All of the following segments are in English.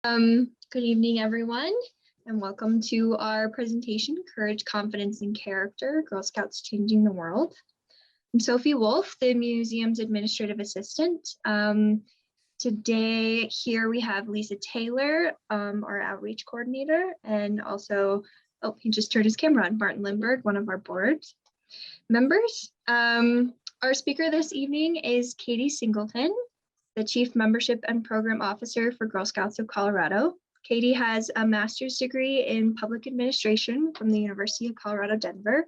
Good evening, everyone, and welcome to our presentation, Courage, Confidence, and Character, Girl Scouts Changing the World. I'm Sophie Wolf, the museum's administrative assistant. Today here we have Lisa Taylor, our outreach coordinator, and also, oh, he just turned his camera on, Martin Lindbergh, one of our board members. Our speaker this evening is Katie Singleton, the Chief Membership and Program Officer for Girl Scouts of Colorado. Katie has a master's degree in public administration from the University of Colorado, Denver,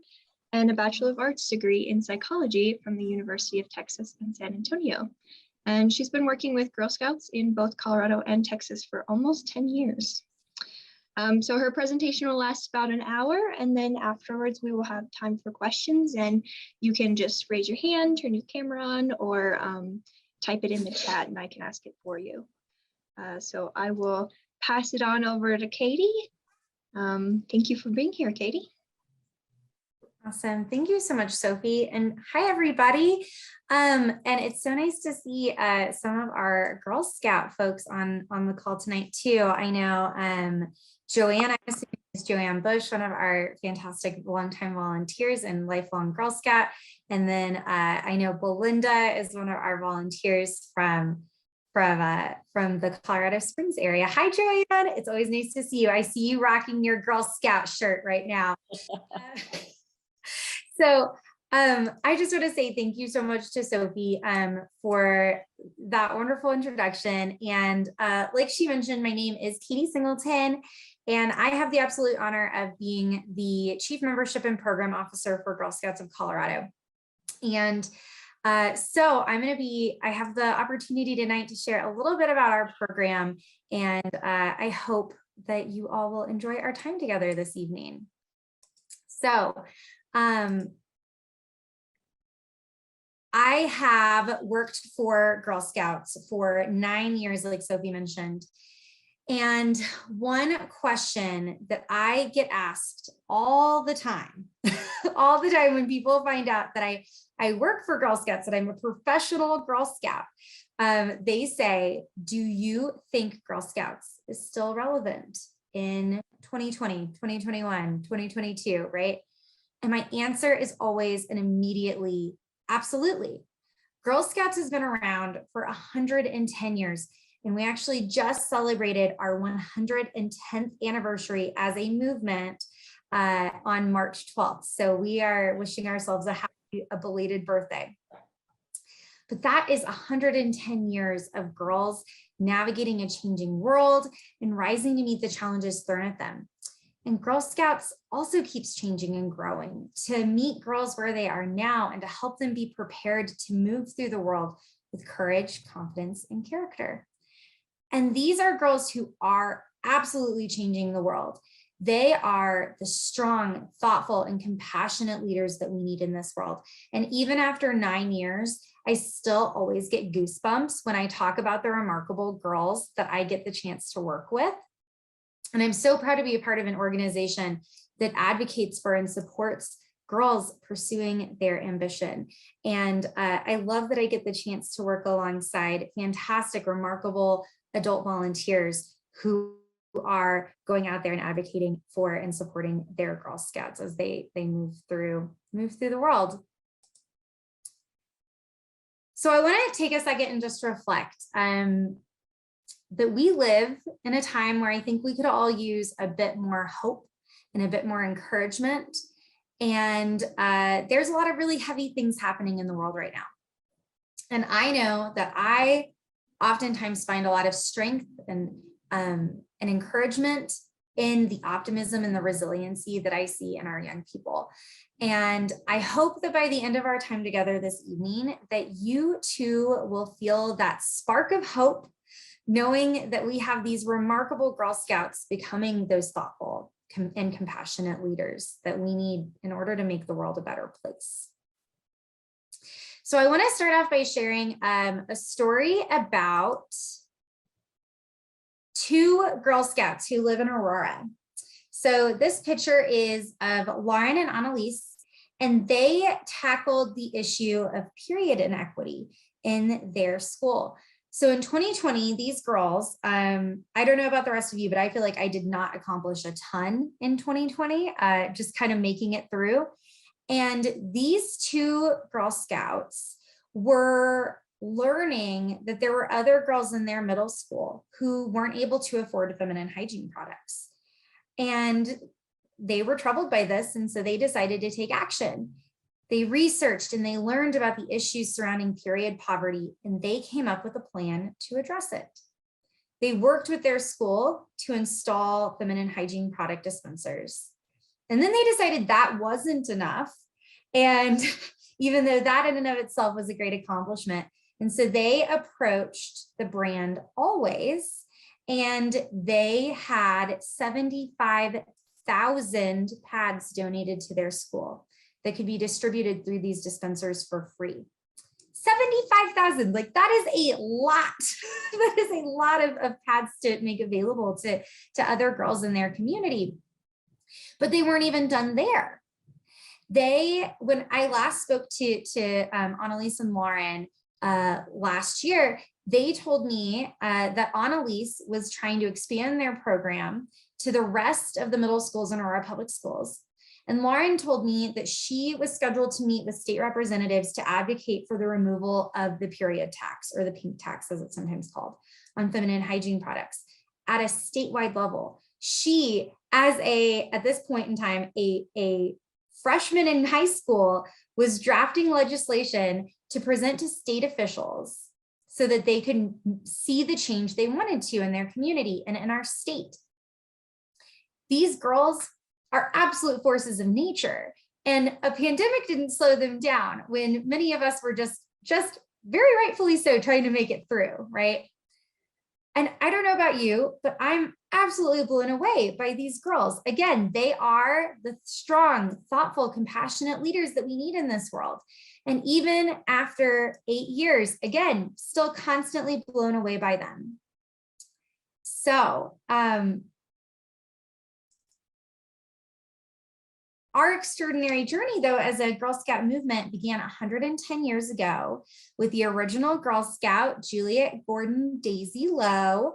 and a Bachelor of Arts degree in psychology from the University of Texas in San Antonio. And she's been working with Girl Scouts in both Colorado and Texas for almost 10 years. So her presentation will last about an hour, and then afterwards we will have time for questions, and you can just raise your hand, turn your camera on, or type it in the chat and I can ask it for you. So I will pass it on over to Katie. Thank you for being here, Katie. Awesome. Thank you so much, Sophie. And hi, everybody. And it's so nice to see some of our Girl Scout folks on the call tonight, too. I know Joanne, I'm assuming is Joanne Bush, one of our fantastic longtime volunteers and lifelong Girl Scout. And then I know Belinda is one of our volunteers from the Colorado Springs area. Hi, Joanne. It's always nice to see you. I see you rocking your Girl Scout shirt right now. So I just want to say thank you so much to Sophie for that wonderful introduction. And like she mentioned, my name is Katie Singleton, and I have the absolute honor of being the Chief Membership and Program Officer for Girl Scouts of Colorado. And so I have the opportunity tonight to share a little bit about our program, and I hope that you all will enjoy our time together this evening. So I have worked for Girl Scouts for 9 years, like Sophie mentioned. And one question that I get asked all the time, all the time when people find out that I work for Girl Scouts, that I'm a professional Girl Scout, they say, do you think Girl Scouts is still relevant in 2020, 2021, 2022, right? And my answer is always and immediately, absolutely. Girl Scouts has been around for 110 years, and we actually just celebrated our 110th anniversary as a movement on March 12th. So we are wishing ourselves a belated birthday. But that is 110 years of girls navigating a changing world and rising to meet the challenges thrown at them. And Girl Scouts also keeps changing and growing to meet girls where they are now and to help them be prepared to move through the world with courage, confidence, and character. And these are girls who are absolutely changing the world. They are the strong, thoughtful, and compassionate leaders that we need in this world. And even after 9 years, I still always get goosebumps when I talk about the remarkable girls that I get the chance to work with. And I'm so proud to be a part of an organization that advocates for and supports girls pursuing their ambition. And I love that I get the chance to work alongside fantastic, remarkable adult volunteers who are going out there and advocating for and supporting their Girl Scouts as they move through the world. So I want to take a second and just reflect that we live in a time where I think we could all use a bit more hope and a bit more encouragement. And there's a lot of really heavy things happening in the world right now. And I know that I oftentimes find a lot of strength and encouragement in the optimism and the resiliency that I see in our young people. And I hope that by the end of our time together this evening, that you too will feel that spark of hope, knowing that we have these remarkable Girl Scouts becoming those thoughtful and compassionate leaders that we need in order to make the world a better place. So I want to start off by sharing a story about two Girl Scouts who live in Aurora. So this picture is of Lauren and Annalise, and they tackled the issue of period inequity in their school. So in 2020, these girls, I don't know about the rest of you, but I feel like I did not accomplish a ton in 2020, just kind of making it through. And these two Girl Scouts were learning that there were other girls in their middle school who weren't able to afford feminine hygiene products. And they were troubled by this, and so they decided to take action. They researched and they learned about the issues surrounding period poverty, and they came up with a plan to address it. They worked with their school to install feminine hygiene product dispensers. And then they decided that wasn't enough. And even though that in and of itself was a great accomplishment. And so they approached the brand Always, and they had 75,000 pads donated to their school that could be distributed through these dispensers for free. 75,000, like that is a lot. That is a lot of pads to make available to other girls in their community. But they weren't even done there. When I last spoke to Annalise and Lauren last year, they told me that Annalise was trying to expand their program to the rest of the middle schools in Aurora Public Schools. And Lauren told me that she was scheduled to meet with state representatives to advocate for the removal of the period tax, or the pink tax as it's sometimes called, on feminine hygiene products at a statewide level. She, at this point in time, a freshman in high school, was drafting legislation to present to state officials so that they could see the change they wanted to in their community and in our state. These girls are absolute forces of nature, and a pandemic didn't slow them down when many of us were just very rightfully so trying to make it through, right? And I don't know about you, but I'm absolutely blown away by these girls. Again, they are the strong, thoughtful, compassionate leaders that we need in this world. And even after 8 years, again, still constantly blown away by them. So, our extraordinary journey, though, as a Girl Scout movement began 110 years ago with the original Girl Scout, Juliet Gordon Daisy Lowe,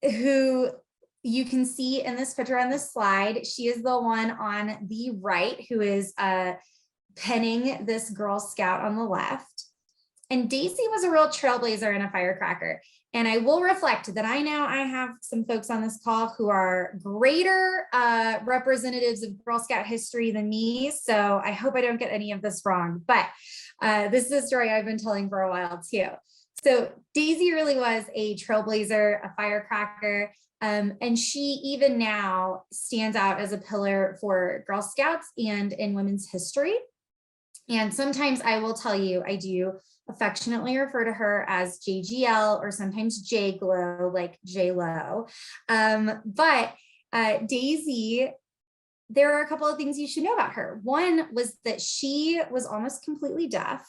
who you can see in this picture on this slide. She is the one on the right who is penning this Girl Scout on the left. And Daisy was a real trailblazer and a firecracker. And I will reflect that I know I have some folks on this call who are greater representatives of Girl Scout history than me. So I hope I don't get any of this wrong, but this is a story I've been telling for a while too. So Daisy really was a trailblazer, a firecracker, and she even now stands out as a pillar for Girl Scouts and in women's history. And sometimes I will tell you, I do affectionately refer to her as JGL, or sometimes J Glow, like J Lo. But Daisy, there are a couple of things you should know about her. One was that she was almost completely deaf,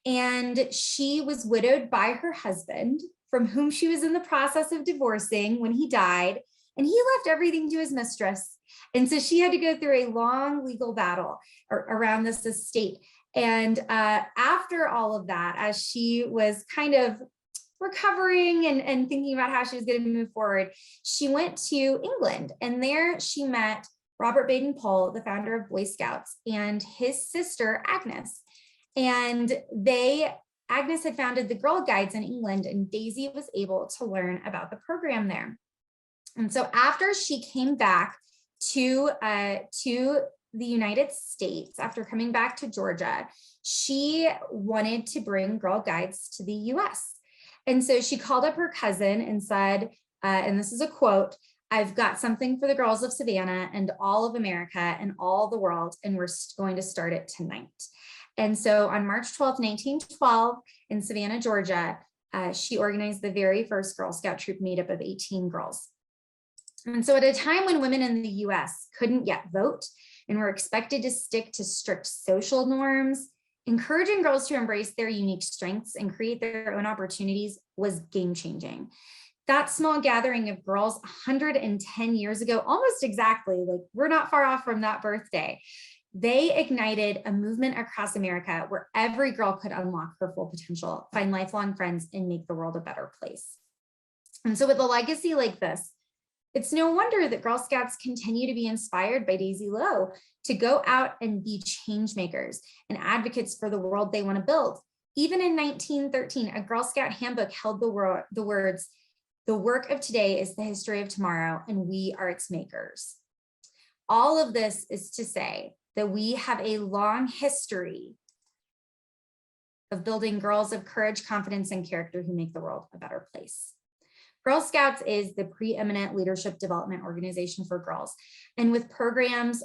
and she was widowed by her husband, from whom she was in the process of divorcing when he died, and he left everything to his mistress. And so she had to go through a long legal battle around this estate. And after all of that, as she was kind of recovering and thinking about how she was going to move forward, she went to England, and there she met Robert Baden-Powell, the founder of Boy Scouts, and his sister, Agnes. And Agnes had founded the Girl Guides in England, and Daisy was able to learn about the program there. And so after she came back to the United States, after coming back to Georgia, she wanted to bring Girl Guides to the US. And so she called up her cousin and said, and this is a quote, "I've got something for the girls of Savannah and all of America and all the world, and we're going to start it tonight." And so on March 12th, 1912, in Savannah, Georgia, she organized the very first Girl Scout troop made up of 18 girls. And so at a time when women in the US couldn't yet vote and were expected to stick to strict social norms, encouraging girls to embrace their unique strengths and create their own opportunities was game-changing. That small gathering of girls 110 years ago, almost exactly, like we're not far off from that birthday, They ignited a movement across America where every girl could unlock her full potential, find lifelong friends, and make the world a better place. And so with a legacy like this, it's no wonder that Girl Scouts continue to be inspired by Daisy Lowe to go out and be change makers and advocates for the world they want to build. Even in 1913, a Girl Scout handbook held the words, "The work of today is the history of tomorrow, and we are its makers." All of this is to say that we have a long history of building girls of courage, confidence, and character who make the world a better place. Girl Scouts is the preeminent leadership development organization for girls. And with programs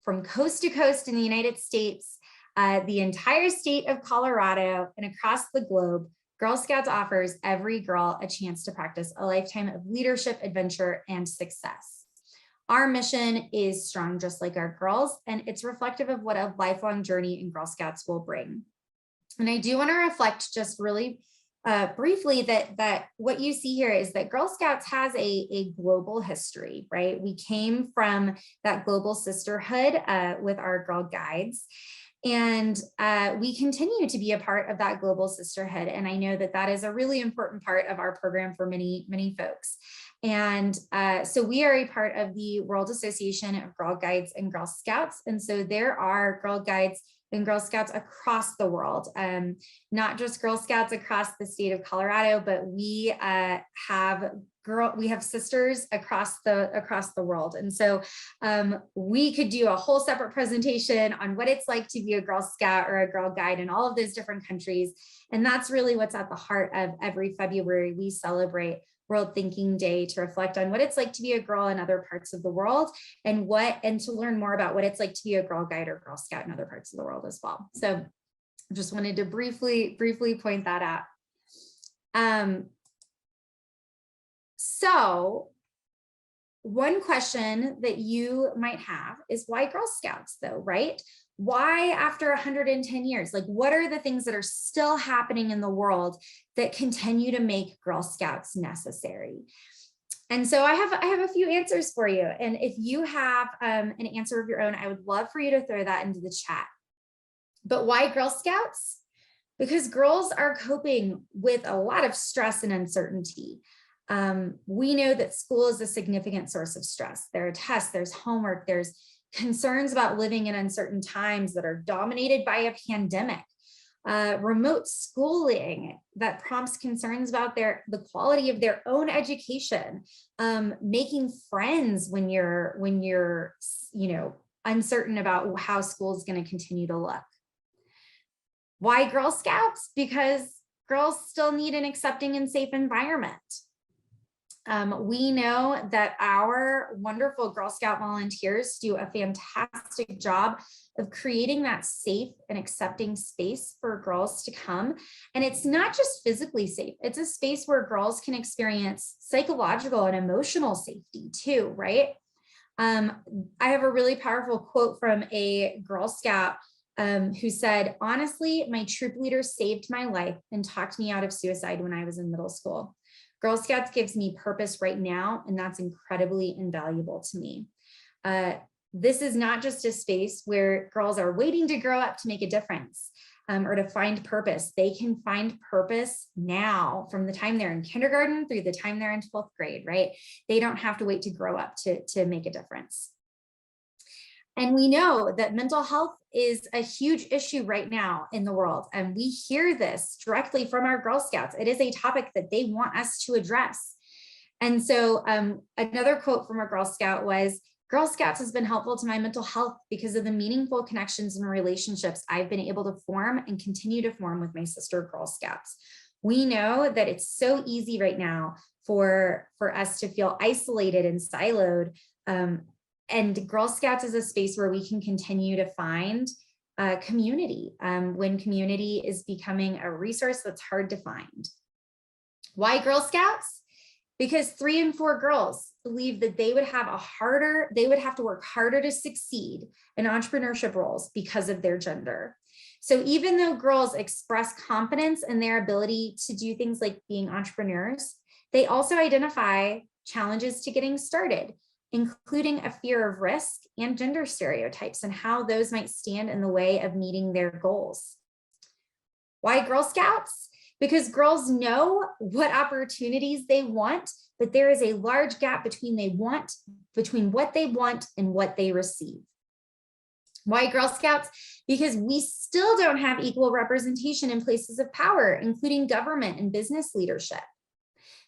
from coast to coast in the United States, the entire state of Colorado, and across the globe, Girl Scouts offers every girl a chance to practice a lifetime of leadership, adventure, and success. Our mission is strong, just like our girls, and it's reflective of what a lifelong journey in Girl Scouts will bring. And I do want to reflect just really briefly that what you see here is that Girl Scouts has a global history, right? We came from that global sisterhood with our Girl Guides. And we continue to be a part of that global sisterhood. And I know that that is a really important part of our program for many, many folks. And so we are a part of the World Association of Girl Guides and Girl Scouts. And so there are Girl Guides and Girl Scouts across the world, not just Girl Scouts across the state of Colorado, but we have sisters across the world. And so we could do a whole separate presentation on what it's like to be a Girl Scout or a Girl Guide in all of those different countries. And that's really what's at the heart of every February. We celebrate World Thinking Day to reflect on what it's like to be a girl in other parts of the world, and to learn more about what it's like to be a Girl Guide or Girl Scout in other parts of the world as well. So I just wanted to briefly point that out. So one question that you might have is, why Girl Scouts though, right? Why after 110 years? Like, what are the things that are still happening in the world that continue to make Girl Scouts necessary? And so I have a few answers for you. And if you have an answer of your own, I would love for you to throw that into the chat. But why Girl Scouts? Because girls are coping with a lot of stress and uncertainty. We know that school is a significant source of stress. There are tests, there's homework, there's concerns about living in uncertain times that are dominated by a pandemic, remote schooling that prompts concerns about the quality of their own education, making friends when you're uncertain about how school is going to continue to look. Why Girl Scouts? Because girls still need an accepting and safe environment. We know that our wonderful Girl Scout volunteers do a fantastic job of creating that safe and accepting space for girls to come. And it's not just physically safe, it's a space where girls can experience psychological and emotional safety too, right? I have a really powerful quote from a Girl Scout who said, "Honestly, my troop leader saved my life and talked me out of suicide when I was in middle school. Girl Scouts gives me purpose right now, and that's incredibly invaluable to me." This is not just a space where girls are waiting to grow up to make a difference or to find purpose. They can find purpose now, from the time they're in kindergarten through the time they're in 12th grade, right? They don't have to wait to grow up to make a difference. And we know that mental health is a huge issue right now in the world. And we hear this directly from our Girl Scouts. It is a topic that they want us to address. And so another quote from a Girl Scout was, "Girl Scouts has been helpful to my mental health because of the meaningful connections and relationships I've been able to form and continue to form with my sister Girl Scouts." We know that it's so easy right now for us to feel isolated and siloed. And Girl Scouts is a space where we can continue to find community when community is becoming a resource that's hard to find. Why Girl Scouts? Because 3 in 4 girls believe that they would have to work harder to succeed in entrepreneurship roles because of their gender. So even though girls express confidence in their ability to do things like being entrepreneurs, they also identify challenges to getting started including a fear of risk and gender stereotypes and how those might stand in the way of meeting their goals. Why Girl Scouts? Because girls know what opportunities they want, but there is a large gap between what they want and what they receive. Why Girl Scouts? Because we still don't have equal representation in places of power, including government and business leadership.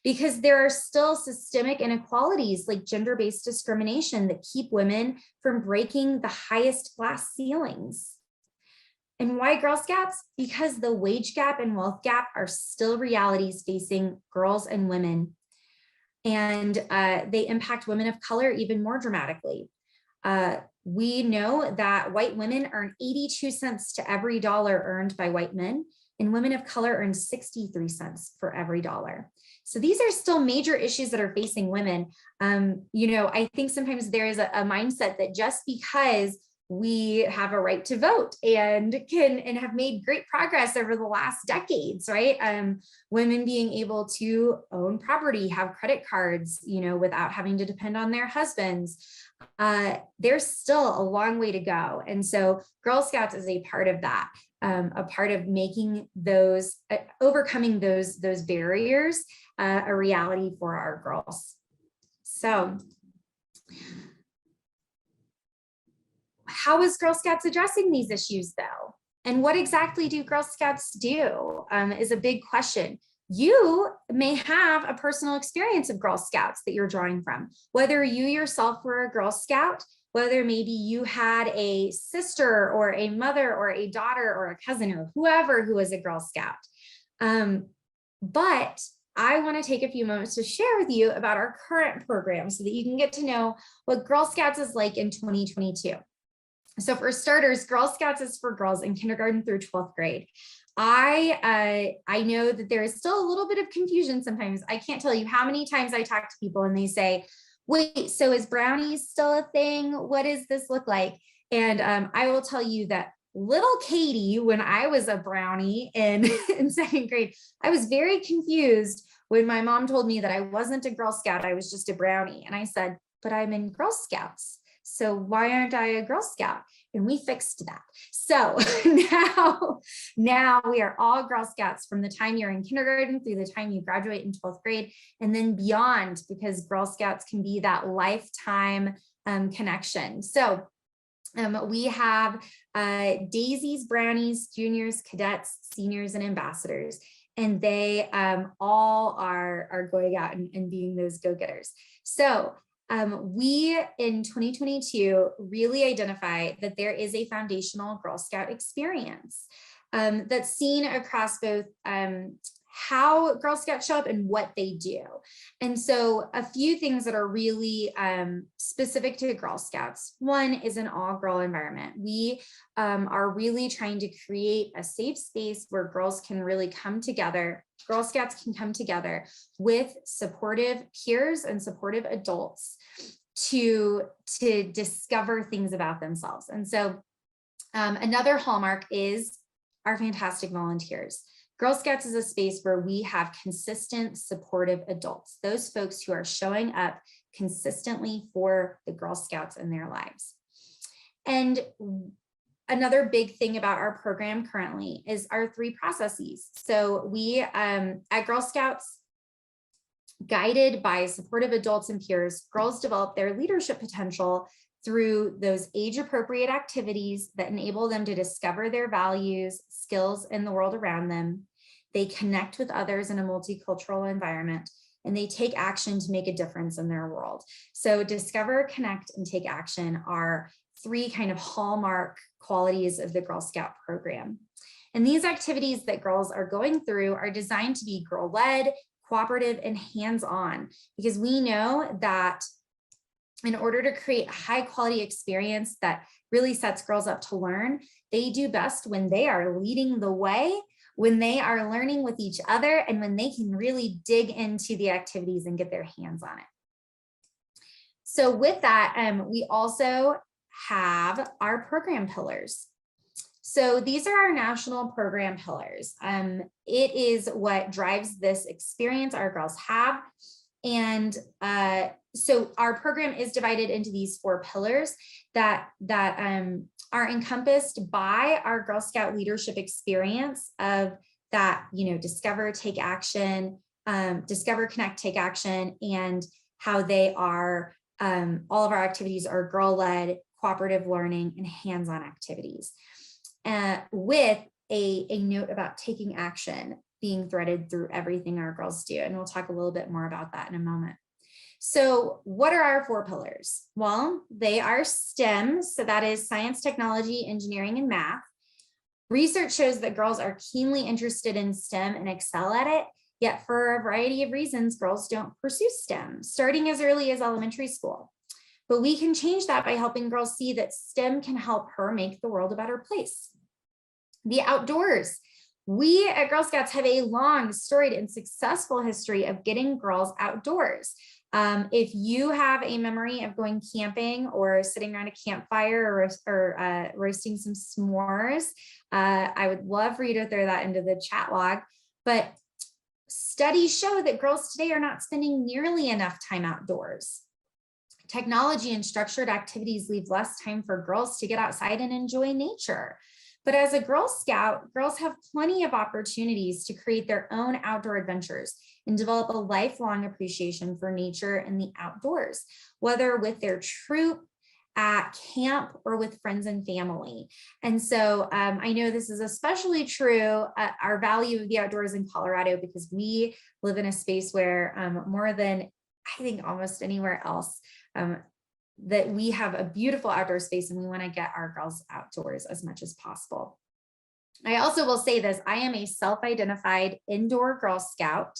Because there are still systemic inequalities like gender-based discrimination that keep women from breaking the highest glass ceilings. And why Girl Scouts? Because the wage gap and wealth gap are still realities facing girls and women. And they impact women of color even more dramatically. We know that white women earn 82 cents to every dollar earned by white men, and women of color earn 63 cents for every dollar. So these are still major issues that are facing women. I think sometimes there is a mindset that just because we have a right to vote and have made great progress over the last decades, right? Women being able to own property, have credit cards, without having to depend on their husbands. There's still a long way to go. And so Girl Scouts is a part of that, a part of making those, overcoming those barriers, a reality for our girls. So how is Girl Scouts addressing these issues though? And what exactly do Girl Scouts do is a big question. You may have a personal experience of Girl Scouts that you're drawing from, whether you yourself were a Girl Scout, whether maybe you had a sister or a mother or a daughter or a cousin or whoever who was a Girl Scout. But I want to take a few moments to share with you about our current program so that you can get to know what Girl Scouts is like in 2022. So for starters, Girl Scouts is for girls in kindergarten through 12th grade. I know that there is still a little bit of confusion sometimes. I can't tell you how many times I talk to people and they say, wait, so is brownies still a thing? What does this look like? And I will tell you that little Katie, when I was a brownie in second grade, I was very confused when my mom told me that I wasn't a Girl Scout, I was just a brownie. And I said, but I'm in Girl Scouts. So why aren't I a Girl Scout? And we fixed that. So now we are all Girl Scouts from the time you're in kindergarten through the time you graduate in 12th grade and then beyond, because Girl Scouts can be that lifetime connection. So we have daisies, brownies, juniors, cadets, seniors, and ambassadors. And they all are going out and being those go-getters. So we in 2022 really identify that there is a foundational Girl Scout experience that's seen across both how Girl Scouts show up and what they do. And so a few things that are really specific to Girl Scouts. One is an all-girl environment. We are really trying to create a safe space where girls can really come together. Girl Scouts can come together with supportive peers and supportive adults to discover things about themselves. And so another hallmark is our fantastic volunteers. Girl Scouts is a space where we have consistent, supportive adults, those folks who are showing up consistently for the Girl Scouts in their lives. And another big thing about our program currently is our 3 processes. So we, at Girl Scouts, guided by supportive adults and peers, girls develop their leadership potential through those age-appropriate activities that enable them to discover their values, skills in the world around them. They connect with others in a multicultural environment, and they take action to make a difference in their world. So discover, connect, and take action are 3 kind of hallmark qualities of the Girl Scout program. And these activities that girls are going through are designed to be girl-led, cooperative, and hands-on, because we know that in order to create a high quality experience that really sets girls up to learn, they do best when they are leading the way, when they are learning with each other, and when they can really dig into the activities and get their hands on it. So with that, we also have our program pillars. So these are our national program pillars. It is what drives this experience our girls have. And so our program is divided into these 4 pillars that are encompassed by our Girl Scout leadership experience of that, discover, take action, discover, connect, take action, and how they are, all of our activities are girl-led, cooperative learning, and hands-on activities, with a note about taking action being threaded through everything our girls do. And we'll talk a little bit more about that in a moment. So what are our 4 pillars? Well, they are STEM. So that is science, technology, engineering, and math. Research shows that girls are keenly interested in STEM and excel at it. Yet for a variety of reasons, girls don't pursue STEM, starting as early as elementary school. But we can change that by helping girls see that STEM can help her make the world a better place. The outdoors. We at Girl Scouts have a long, storied, and successful history of getting girls outdoors. If you have a memory of going camping or sitting around a campfire or roasting some s'mores, I would love for you to throw that into the chat log. But studies show that girls today are not spending nearly enough time outdoors. Technology and structured activities leave less time for girls to get outside and enjoy nature. But as a Girl Scout, girls have plenty of opportunities to create their own outdoor adventures and develop a lifelong appreciation for nature and the outdoors, whether with their troop, at camp, or with friends and family. And so I know this is especially true, our value of the outdoors in Colorado, because we live in a space where more than I think almost anywhere else, that we have a beautiful outdoor space, and we want to get our girls outdoors as much as possible. I also will say this, I am a self-identified indoor Girl Scout.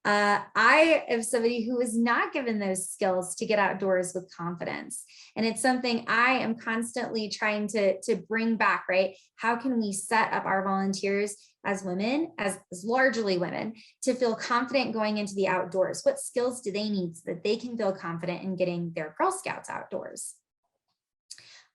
I am somebody who is not given those skills to get outdoors with confidence. And it's something I am constantly trying to bring back, right? How can we set up our volunteers as women, as largely women, to feel confident going into the outdoors? What skills do they need so that they can feel confident in getting their Girl Scouts outdoors?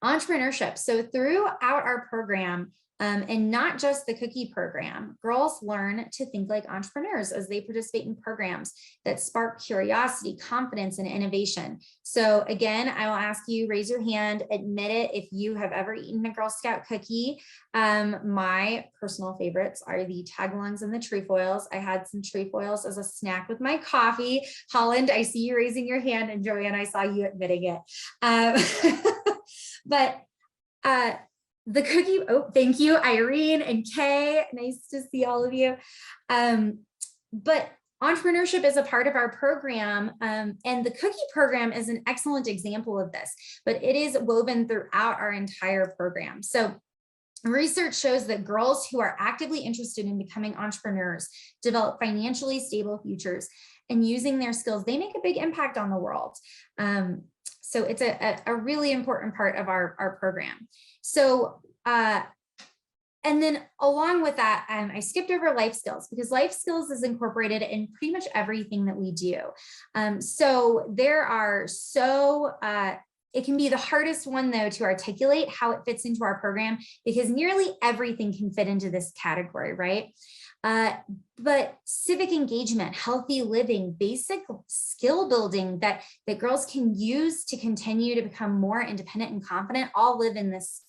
Entrepreneurship. So throughout our program, and not just the cookie program, girls learn to think like entrepreneurs as they participate in programs that spark curiosity, confidence, and innovation. So again, I will ask you, raise your hand, admit it if you have ever eaten a Girl Scout cookie. My personal favorites are the tagalongs and the trefoils. I had some trefoils as a snack with my coffee. Holland, I see you raising your hand, and Joanne, I saw you admitting it. But the cookie, oh, thank you, Irene and Kay. Nice to see all of you. But entrepreneurship is a part of our program, and the cookie program is an excellent example of this, but it is woven throughout our entire program. So research shows that girls who are actively interested in becoming entrepreneurs develop financially stable futures, and using their skills, they make a big impact on the world. So it's a really important part of our program. So, and then along with that, I skipped over life skills, because life skills is incorporated in pretty much everything that we do. So there are it can be the hardest one, though, to articulate how it fits into our program, because nearly everything can fit into this category, right? But civic engagement, healthy living, basic skill building that girls can use to continue to become more independent and confident, all live in this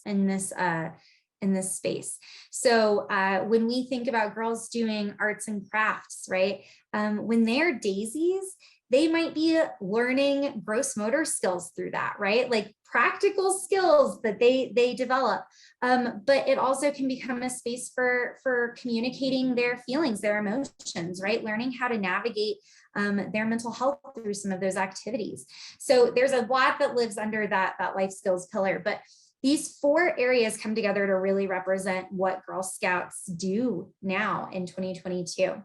space. So when we think about girls doing arts and crafts, right? When they're daisies, they might be learning gross motor skills through that, right? Like practical skills that they develop. But it also can become a space for communicating their feelings, their emotions, right? Learning how to navigate their mental health through some of those activities. So there's a lot that lives under that life skills pillar, but these 4 areas come together to really represent what Girl Scouts do now in 2022.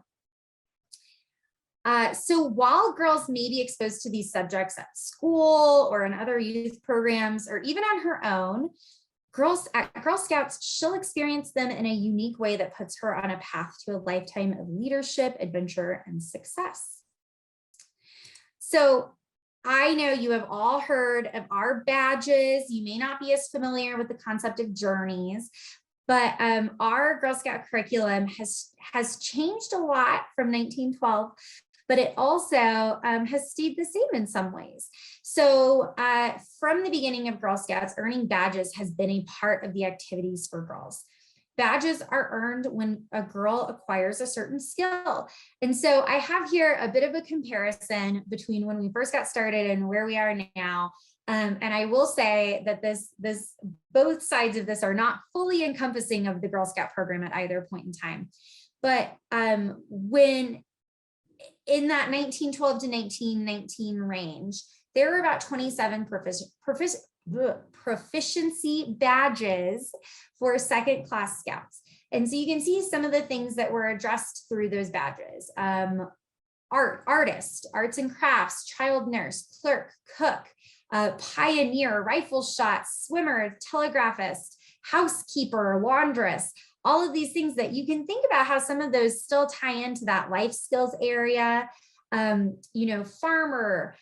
So while girls may be exposed to these subjects at school or in other youth programs, or even on her own, at Girl Scouts, she'll experience them in a unique way that puts her on a path to a lifetime of leadership, adventure, and success. So I know you have all heard of our badges. You may not be as familiar with the concept of journeys, but our Girl Scout curriculum has changed a lot from 1912. but it also has stayed the same in some ways. So from the beginning of Girl Scouts, earning badges has been a part of the activities for girls. Badges are earned when a girl acquires a certain skill. And so I have here a bit of a comparison between when we first got started and where we are now. And I will say that both sides of this are not fully encompassing of the Girl Scout program at either point in time. But when in that 1912 to 1919 range, there were about 27 proficiency badges for second class scouts. And so you can see some of the things that were addressed through those badges. Artist, arts and crafts, child nurse, clerk, cook, pioneer, rifle shot, swimmer, telegraphist, housekeeper, laundress, all of these things that you can think about how some of those still tie into that life skills area, farmer,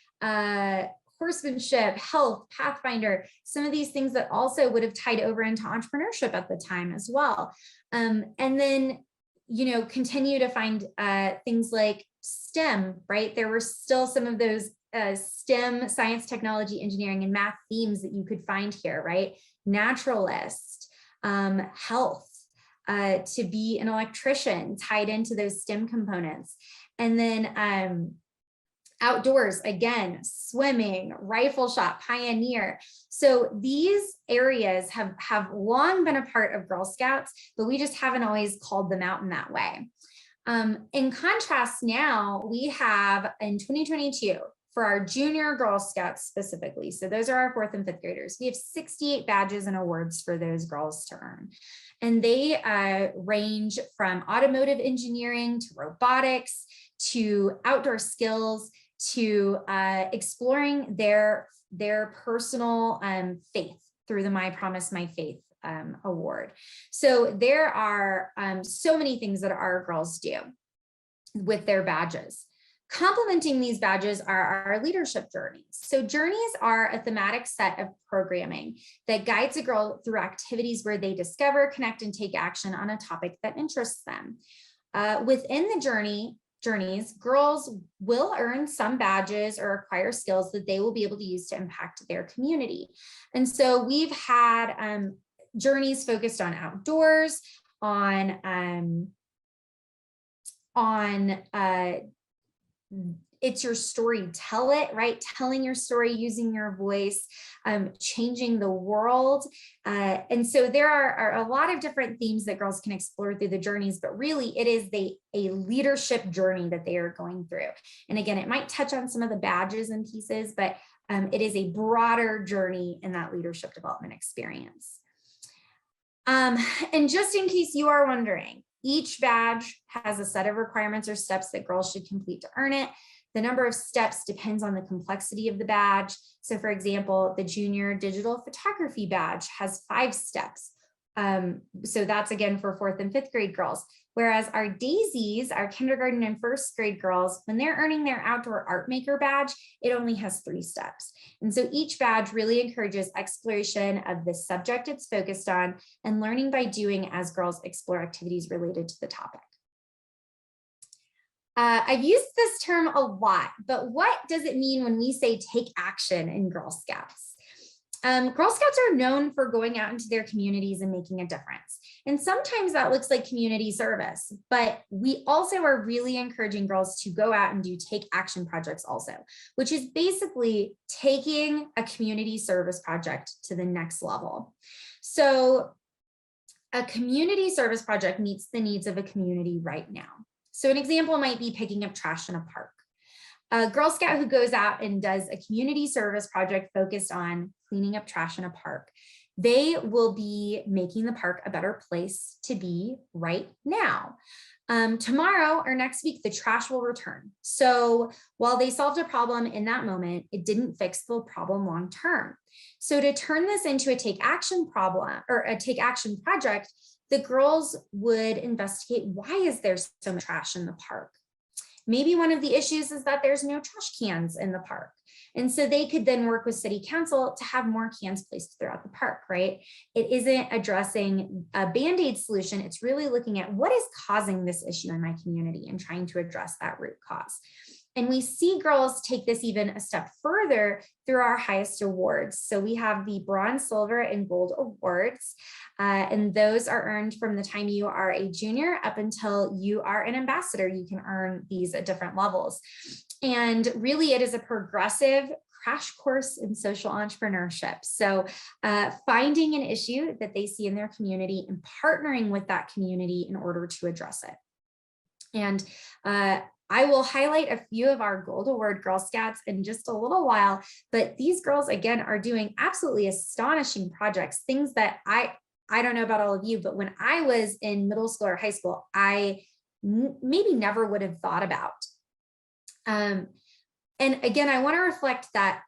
horsemanship, health, pathfinder, some of these things that also would have tied over into entrepreneurship at the time as well. And then, continue to find things like STEM, right? There were still some of those STEM, science, technology, engineering, and math themes that you could find here, right? Naturalist, health, to be an electrician tied into those STEM components. And then outdoors, again, swimming, rifle shot, pioneer. So these areas have long been a part of Girl Scouts, but we just haven't always called them out in that way. In contrast, now we have in 2022, for our junior Girl Scouts specifically, so those are our 4th and 5th graders, we have 68 badges and awards for those girls to earn. And they range from automotive engineering to robotics, to outdoor skills, to exploring their personal faith through the My Promise, My Faith award. So there are so many things that our girls do with their badges. Complementing these badges are our leadership journeys. So journeys are a thematic set of programming that guides a girl through activities where they discover, connect, and take action on a topic that interests them. Within the journeys, girls will earn some badges or acquire skills that they will be able to use to impact their community. And so we've had journeys focused on outdoors, on it's your story, tell it, right? Telling your story, using your voice, changing the world. And so there are a lot of different themes that girls can explore through the journeys, but really it is a leadership journey that they are going through. And again, it might touch on some of the badges and pieces, but it is a broader journey in that leadership development experience. And just in case you are wondering, each badge has a set of requirements or steps that girls should complete to earn it. The number of steps depends on the complexity of the badge. So for example, the junior digital photography badge has 5 steps. So that's again for 4th and 5th grade girls. Whereas our daisies, our kindergarten and 1st grade girls, when they're earning their outdoor art maker badge, it only has 3 steps. And so each badge really encourages exploration of the subject it's focused on and learning by doing as girls explore activities related to the topic. I've used this term a lot, but what does it mean when we say take action in Girl Scouts? Girl Scouts are known for going out into their communities and making a difference. And sometimes that looks like community service, but we also are really encouraging girls to go out and do take action projects also, which is basically taking a community service project to the next level. So a community service project meets the needs of a community right now. So an example might be picking up trash in a park. A Girl Scout who goes out and does a community service project focused on cleaning up trash in a park, they will be making the park a better place to be right now. Tomorrow or next week, the trash will return. So while they solved a problem in that moment, it didn't fix the problem long term. So to turn this into a take action problem or a take action project, the girls would investigate, why is there so much trash in the park? Maybe one of the issues is that there's no trash cans in the park. And so they could then work with city council to have more cans placed throughout the park, right? It isn't addressing a Band-Aid solution. It's really looking at what is causing this issue in my community and trying to address that root cause. And we see girls take this even a step further through our highest awards. So we have the bronze, silver, and gold awards. And those are earned from the time you are a junior up until you are an ambassador. You can earn these at different levels. And really, it is a progressive crash course in social entrepreneurship. So finding an issue that they see in their community and partnering with that community in order to address it. And I will highlight a few of our Gold Award Girl Scouts in just a little while, but these girls, again, are doing absolutely astonishing projects, things that I don't know about all of you, but when I was in middle school or high school, I maybe never would have thought about. And again, I want to reflect that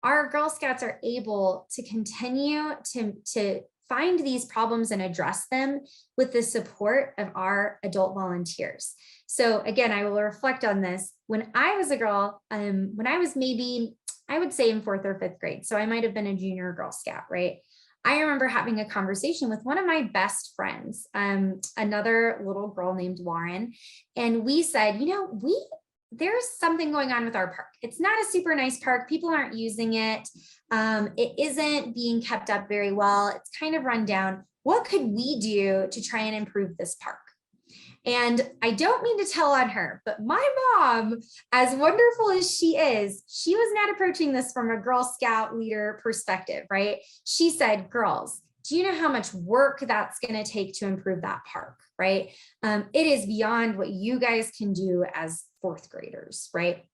our Girl Scouts are able to continue to find these problems and address them with the support of our adult volunteers. So again, I will reflect on this. When I was a girl, when I was maybe, I would say in 4th or 5th grade, so I might have been a junior Girl Scout, right? I remember having a conversation with one of my best friends, another little girl named Lauren, and we said, you know, there's something going on with our park. It's not a super nice park. People aren't using it. It isn't being kept up very well. It's kind of run down. What could we do to try and improve this park? And I don't mean to tell on her, but my mom, as wonderful as she was not approaching this from a Girl Scout leader perspective, right? She said, girls, do you know how much work that's going to take to improve that park, right? It is beyond what you guys can do as 4th graders, right?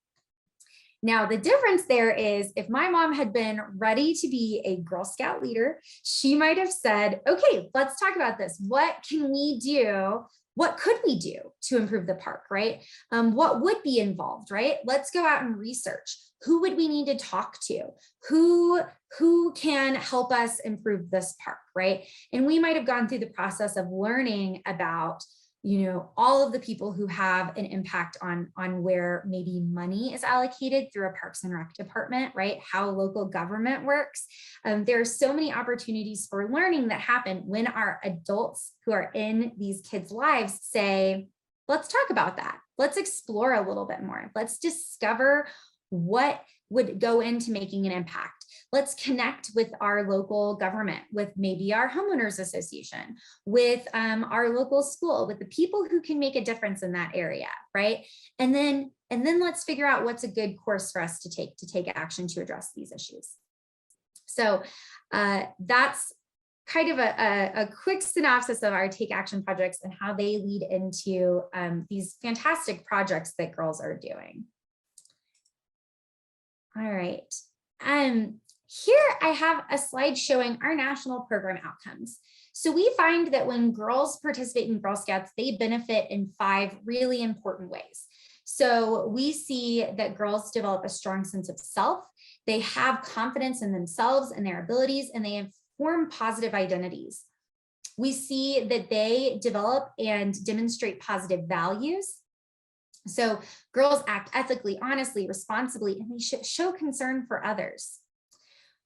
Now, the difference there is if my mom had been ready to be a Girl Scout leader, she might have said, okay, let's talk about this. What can we do? What could we do to improve the park, right? What would be involved, right? Let's go out and research. Who would we need to talk to? Who can help us improve this park, right? And we might have gone through the process of learning about, you know, all of the people who have an impact on where maybe money is allocated through a Parks and Rec department, right? How local government works. There are so many opportunities for learning that happen when our adults who are in these kids' lives say, let's talk about that. Let's explore a little bit more. Let's discover what would go into making an impact. Let's connect with our local government, with maybe our homeowners association, with our local school, with the people who can make a difference in that area, right? And then let's figure out what's a good course for us to take action to address these issues. So that's kind of a quick synopsis of our Take Action projects and how they lead into these fantastic projects that girls are doing. All right. Here I have a slide showing our national program outcomes. So we find that when girls participate in Girl Scouts, they benefit in 5 really important ways. So we see that girls develop a strong sense of self. They have confidence in themselves and their abilities, and they form positive identities. We see that they develop and demonstrate positive values. So girls act ethically, honestly, responsibly, and they show concern for others.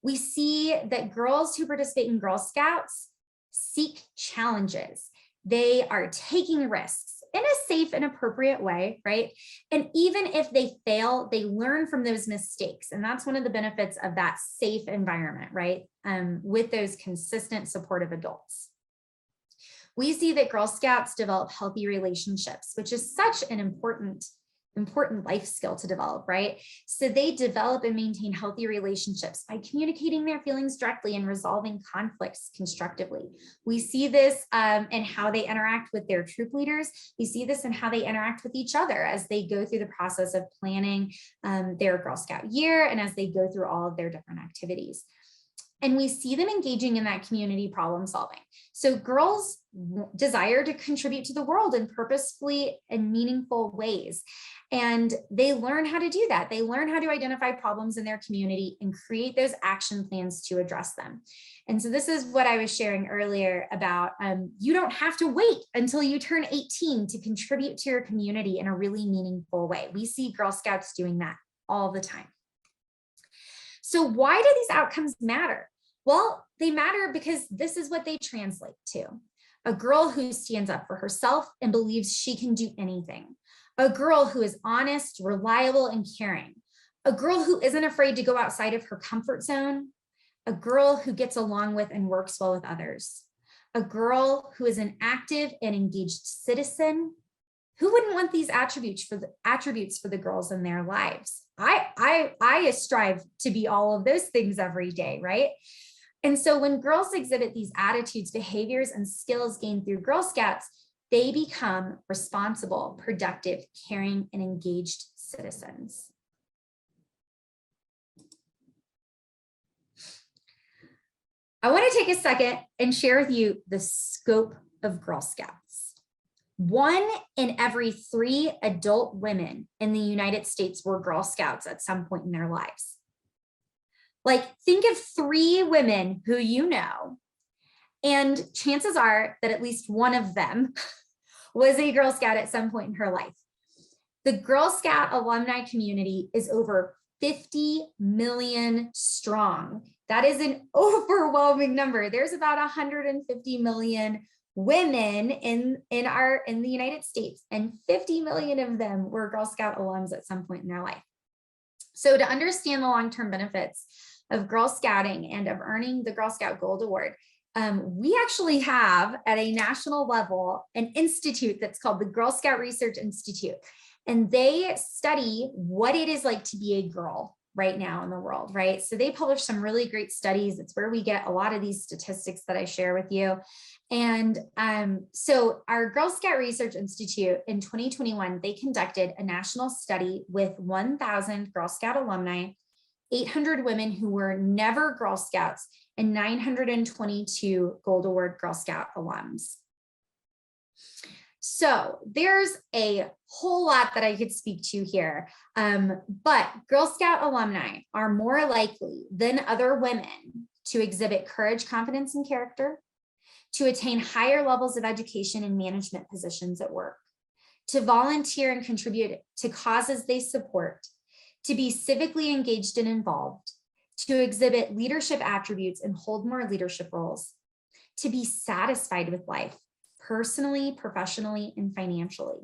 We see that girls who participate in Girl Scouts seek challenges. They are taking risks in a safe and appropriate way, right? And even if they fail, they learn from those mistakes. And that's one of the benefits of that safe environment, right? With those consistent, supportive adults. We see that Girl Scouts develop healthy relationships, which is such an important life skill to develop, right? So they develop and maintain healthy relationships by communicating their feelings directly and resolving conflicts constructively. We see this in how they interact with their troop leaders. We see this in how they interact with each other as they go through the process of planning their Girl Scout year and as they go through all of their different activities. And we see them engaging in that community problem solving. So girls desire to contribute to the world in purposefully and meaningful ways. And they learn how to do that. They learn how to identify problems in their community and create those action plans to address them. And so this is what I was sharing earlier about you don't have to wait until you turn 18 to contribute to your community in a really meaningful way. We see Girl Scouts doing that all the time. So why do these outcomes matter? Well, they matter because this is what they translate to. A girl who stands up for herself and believes she can do anything. A girl who is honest, reliable, and caring. A girl who isn't afraid to go outside of her comfort zone. A girl who gets along with and works well with others. A girl who is an active and engaged citizen. Who wouldn't want these attributes for the girls in their lives? I strive to be all of those things every day, right? And so when girls exhibit these attitudes, behaviors, and skills gained through Girl Scouts, they become responsible, productive, caring, and engaged citizens. I want to take a second and share with you the scope of Girl Scouts. 1 in every 3 adult women in the United States were Girl Scouts at some point in their lives. Like, think of 3 women who you know, and chances are that at least one of them was a Girl Scout at some point in her life. The Girl Scout alumni community is over 50 million strong. That is an overwhelming number. There's about 150 million women in the United States, and 50 million of them were Girl Scout alums at some point in their life. So to understand the long-term benefits of Girl Scouting and of earning the Girl Scout Gold Award, we actually have at a national level an institute that's called the Girl Scout Research Institute, and they study what it is like to be a girl right now in the world, right? So they publish some really great studies. It's where we get a lot of these statistics that I share with you. And so our Girl Scout Research Institute in 2021, they conducted a national study with 1,000 Girl Scout alumni, 800 women who were never Girl Scouts, and 922 Gold Award Girl Scout alums. So there's a whole lot that I could speak to here, but Girl Scout alumni are more likely than other women to exhibit courage, confidence, and character, to attain higher levels of education and management positions at work, to volunteer and contribute to causes they support, to be civically engaged and involved, to exhibit leadership attributes and hold more leadership roles, to be satisfied with life, personally, professionally, and financially.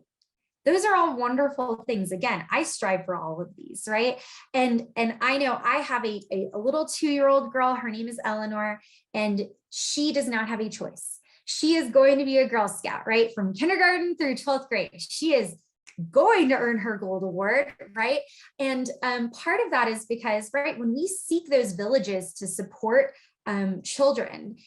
Those are all wonderful things. Again, I strive for all of these, right? And I know I have a little 2-year-old girl. Her name is Eleanor, and she does not have a choice. She is going to be a Girl Scout, right? From kindergarten through 12th grade. She is going to earn her Gold Award, right? And part of that is because, right, when we seek those villages to support children,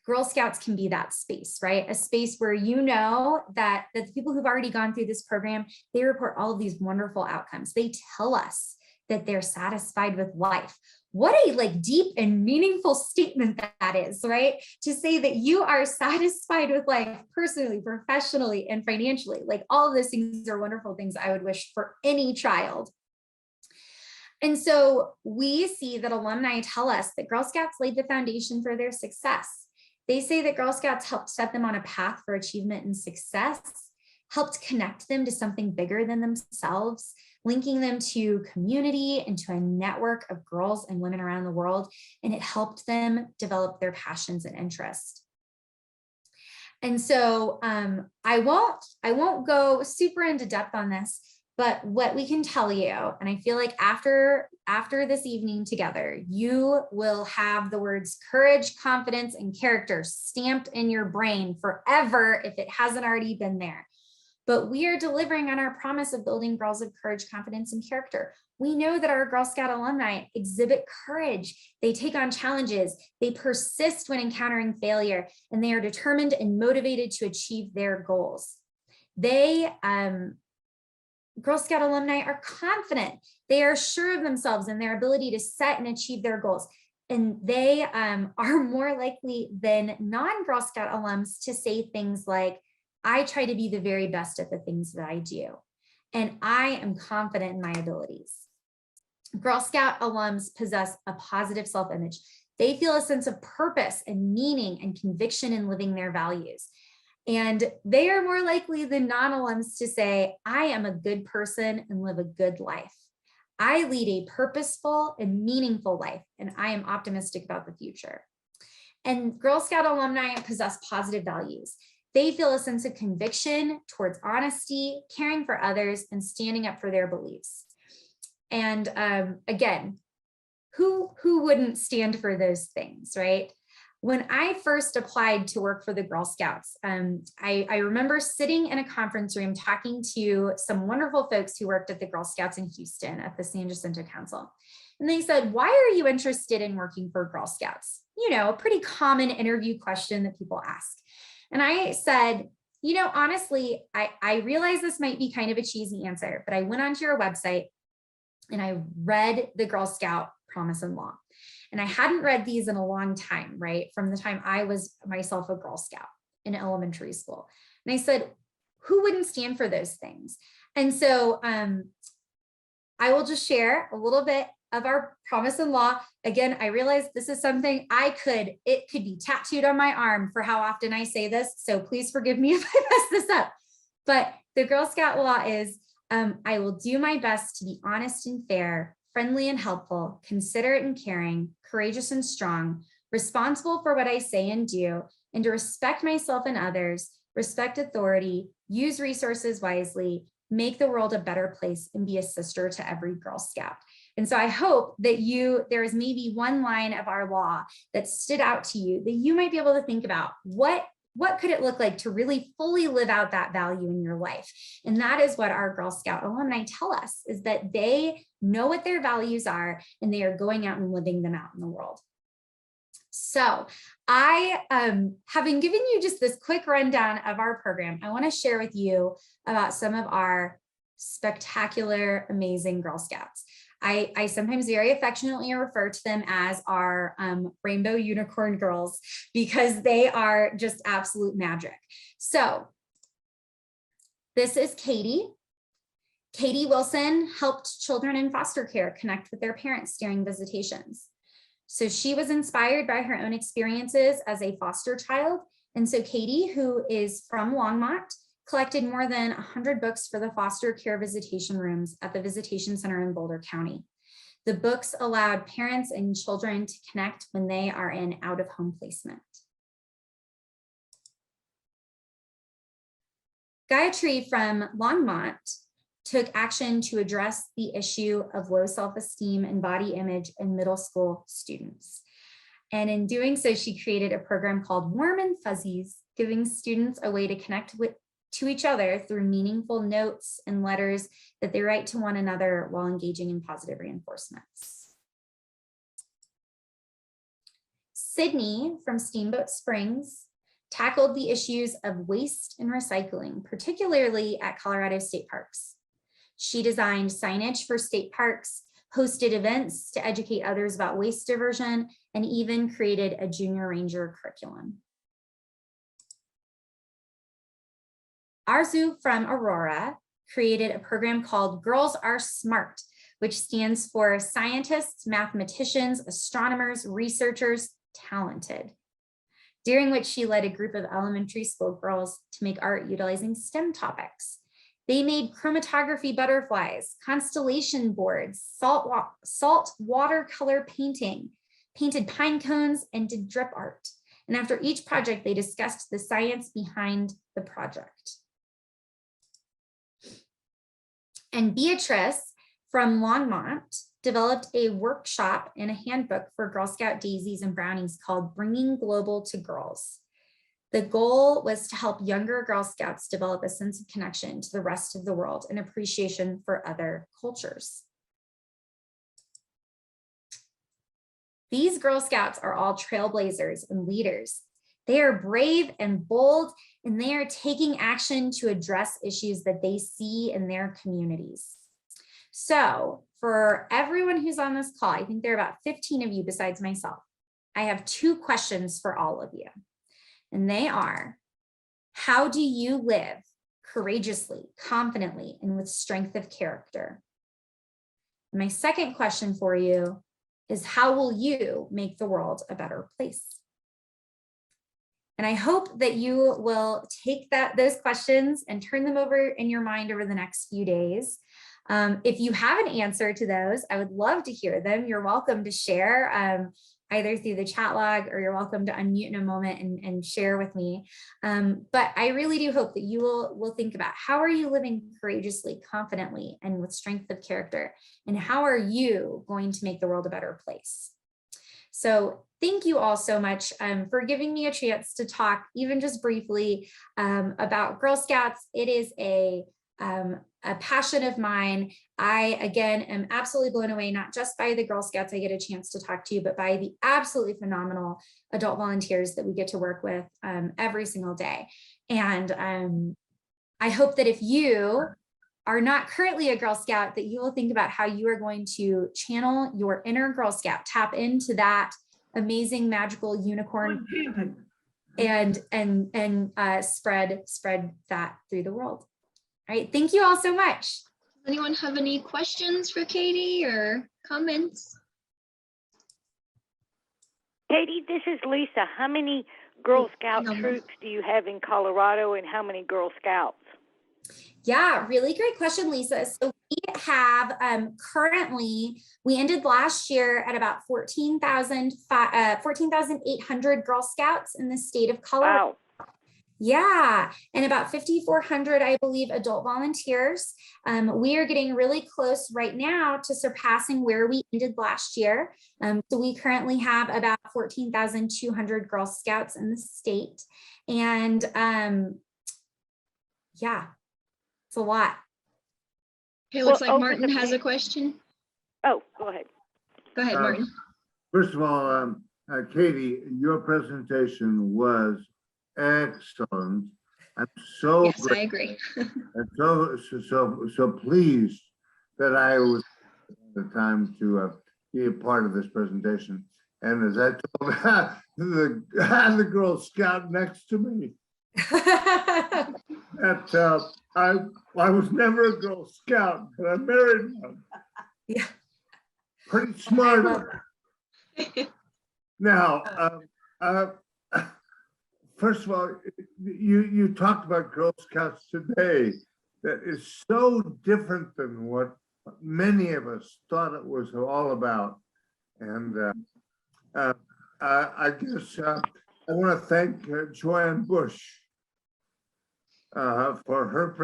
Girl Scouts can be that space, right? A space where you know that the people who've already gone through this program, they report all of these wonderful outcomes. They tell us that they're satisfied with life. What a deep and meaningful statement that is, right? To say that you are satisfied with life personally, professionally, and financially. All of those things are wonderful things I would wish for any child. And so we see that alumni tell us that Girl Scouts laid the foundation for their success. They say that Girl Scouts helped set them on a path for achievement and success, helped connect them to something bigger than themselves, linking them to community and to a network of girls and women around the world, and it helped them develop their passions and interests. And so I won't go super into depth on this, but what we can tell you, and I feel like after this evening together, you will have the words courage, confidence, and character stamped in your brain forever if it hasn't already been there. But we are delivering on our promise of building girls of courage, confidence, and character. We know that our Girl Scout alumni exhibit courage. They take on challenges. They persist when encountering failure, and they are determined and motivated to achieve their goals. Girl Scout alumni are confident. They are sure of themselves and their ability to set and achieve their goals. And they are more likely than non-Girl Scout alums to say things like, I try to be the very best at the things that I do, and I am confident in my abilities. Girl Scout alums possess a positive self-image. They feel a sense of purpose and meaning and conviction in living their values. And they are more likely than non-alums to say, I am a good person and live a good life. I lead a purposeful and meaningful life, and I am optimistic about the future. And Girl Scout alumni possess positive values. They feel a sense of conviction towards honesty, caring for others, and standing up for their beliefs. And again, who wouldn't stand for those things, right? When I first applied to work for the Girl Scouts, I remember sitting in a conference room talking to some wonderful folks who worked at the Girl Scouts in Houston at the San Jacinto Council. And they said, "Why are you interested in working for Girl Scouts?" You know, a pretty common interview question that people ask. And I said, you know, honestly, I realize this might be kind of a cheesy answer, but I went onto your website and I read the Girl Scout Promise and Law. And I hadn't read these in a long time, right? From the time I was myself a Girl Scout in elementary school. And I said, who wouldn't stand for those things? And so I will just share a little bit of our Promise and Law. Again, I realize this is something it could be tattooed on my arm for how often I say this. So please forgive me if I mess this up. But the Girl Scout law is, I will do my best to be honest and fair, friendly and helpful, considerate and caring, courageous and strong, responsible for what I say and do, and to respect myself and others, respect authority, use resources wisely, make the world a better place, and be a sister to every Girl Scout. And so I hope that there is maybe one line of our law that stood out to you that you might be able to think about. What could it look like to really fully live out that value in your life? And that is what our Girl Scout alumni tell us, is that they know what their values are and they are going out and living them out in the world. So I, having given you just this quick rundown of our program, I want to share with you about some of our spectacular, amazing Girl Scouts. I sometimes very affectionately refer to them as our rainbow unicorn girls, because they are just absolute magic. So this is Katie. Katie Wilson helped children in foster care connect with their parents during visitations. So she was inspired by her own experiences as a foster child. And so Katie, who is from Longmont, collected more than 100 books for the foster care visitation rooms at the Visitation Center in Boulder County. The books allowed parents and children to connect when they are in out-of-home placement. Gayatri from Longmont took action to address the issue of low self-esteem and body image in middle school students. And in doing so, she created a program called Warm and Fuzzies, giving students a way to connect to each other through meaningful notes and letters that they write to one another while engaging in positive reinforcements. Sydney from Steamboat Springs tackled the issues of waste and recycling, particularly at Colorado state parks. She designed signage for state parks, hosted events to educate others about waste diversion, and even created a junior ranger curriculum. Arzu from Aurora created a program called Girls Are Smart, which stands for Scientists, Mathematicians, Astronomers, Researchers, Talented, during which she led a group of elementary school girls to make art utilizing STEM topics. They made chromatography butterflies, constellation boards, salt watercolor painting, painted pine cones, and did drip art. And after each project, they discussed the science behind the project. And Beatrice from Longmont developed a workshop and a handbook for Girl Scout daisies and brownies called Bringing Global to Girls. The goal was to help younger Girl Scouts develop a sense of connection to the rest of the world and appreciation for other cultures. These Girl Scouts are all trailblazers and leaders. They are brave and bold, and they are taking action to address issues that they see in their communities. So for everyone who's on this call, I think there are about 15 of you besides myself. I have 2 questions for all of you. And they are, how do you live courageously, confidently, and with strength of character? And my second question for you is, how will you make the world a better place? And I hope that you will take those questions and turn them over in your mind over the next few days. If you have an answer to those, I would love to hear them. You're welcome to share either through the chat log, or you're welcome to unmute in a moment and share with me. But I really do hope that you will think about, how are you living courageously, confidently, and with strength of character? And how are you going to make the world a better place? So thank you all so much for giving me a chance to talk, even just briefly, about Girl Scouts. It is a passion of mine. I, again, am absolutely blown away, not just by the Girl Scouts I get a chance to talk to, but by the absolutely phenomenal adult volunteers that we get to work with every single day. And I hope that if you are not currently a Girl Scout, that you will think about how you are going to channel your inner Girl Scout, tap into that amazing magical unicorn, and spread that through the world. All right, thank you all so much. Does anyone have any questions for Katie or comments? Katie, this is Lisa. How many Girl Scout troops do you have in Colorado, and how many Girl Scouts? Yeah, really great question, Lisa. So we have currently, we ended last year at about 14,800 Girl Scouts in the state of Colorado. Wow. Yeah, and about 5,400, I believe, adult volunteers. We are getting really close right now to surpassing where we ended last year. So we currently have about 14,200 Girl Scouts in the state. And yeah, it's a lot. Okay, looks Well, like Martin has a question. Oh, go ahead. Go ahead, Martin. First of all, Katie, your presentation was excellent. I'm so Yes, great. I agree. And so pleased that I was at the time to be a part of this presentation. And as I told the Girl Scout next to me, that I was never a Girl Scout, but I married one. Yeah. Pretty smart. Now, first of all, you talked about Girl Scouts today. That is so different than what many of us thought it was all about. And I guess I want to thank Joanne Bush for her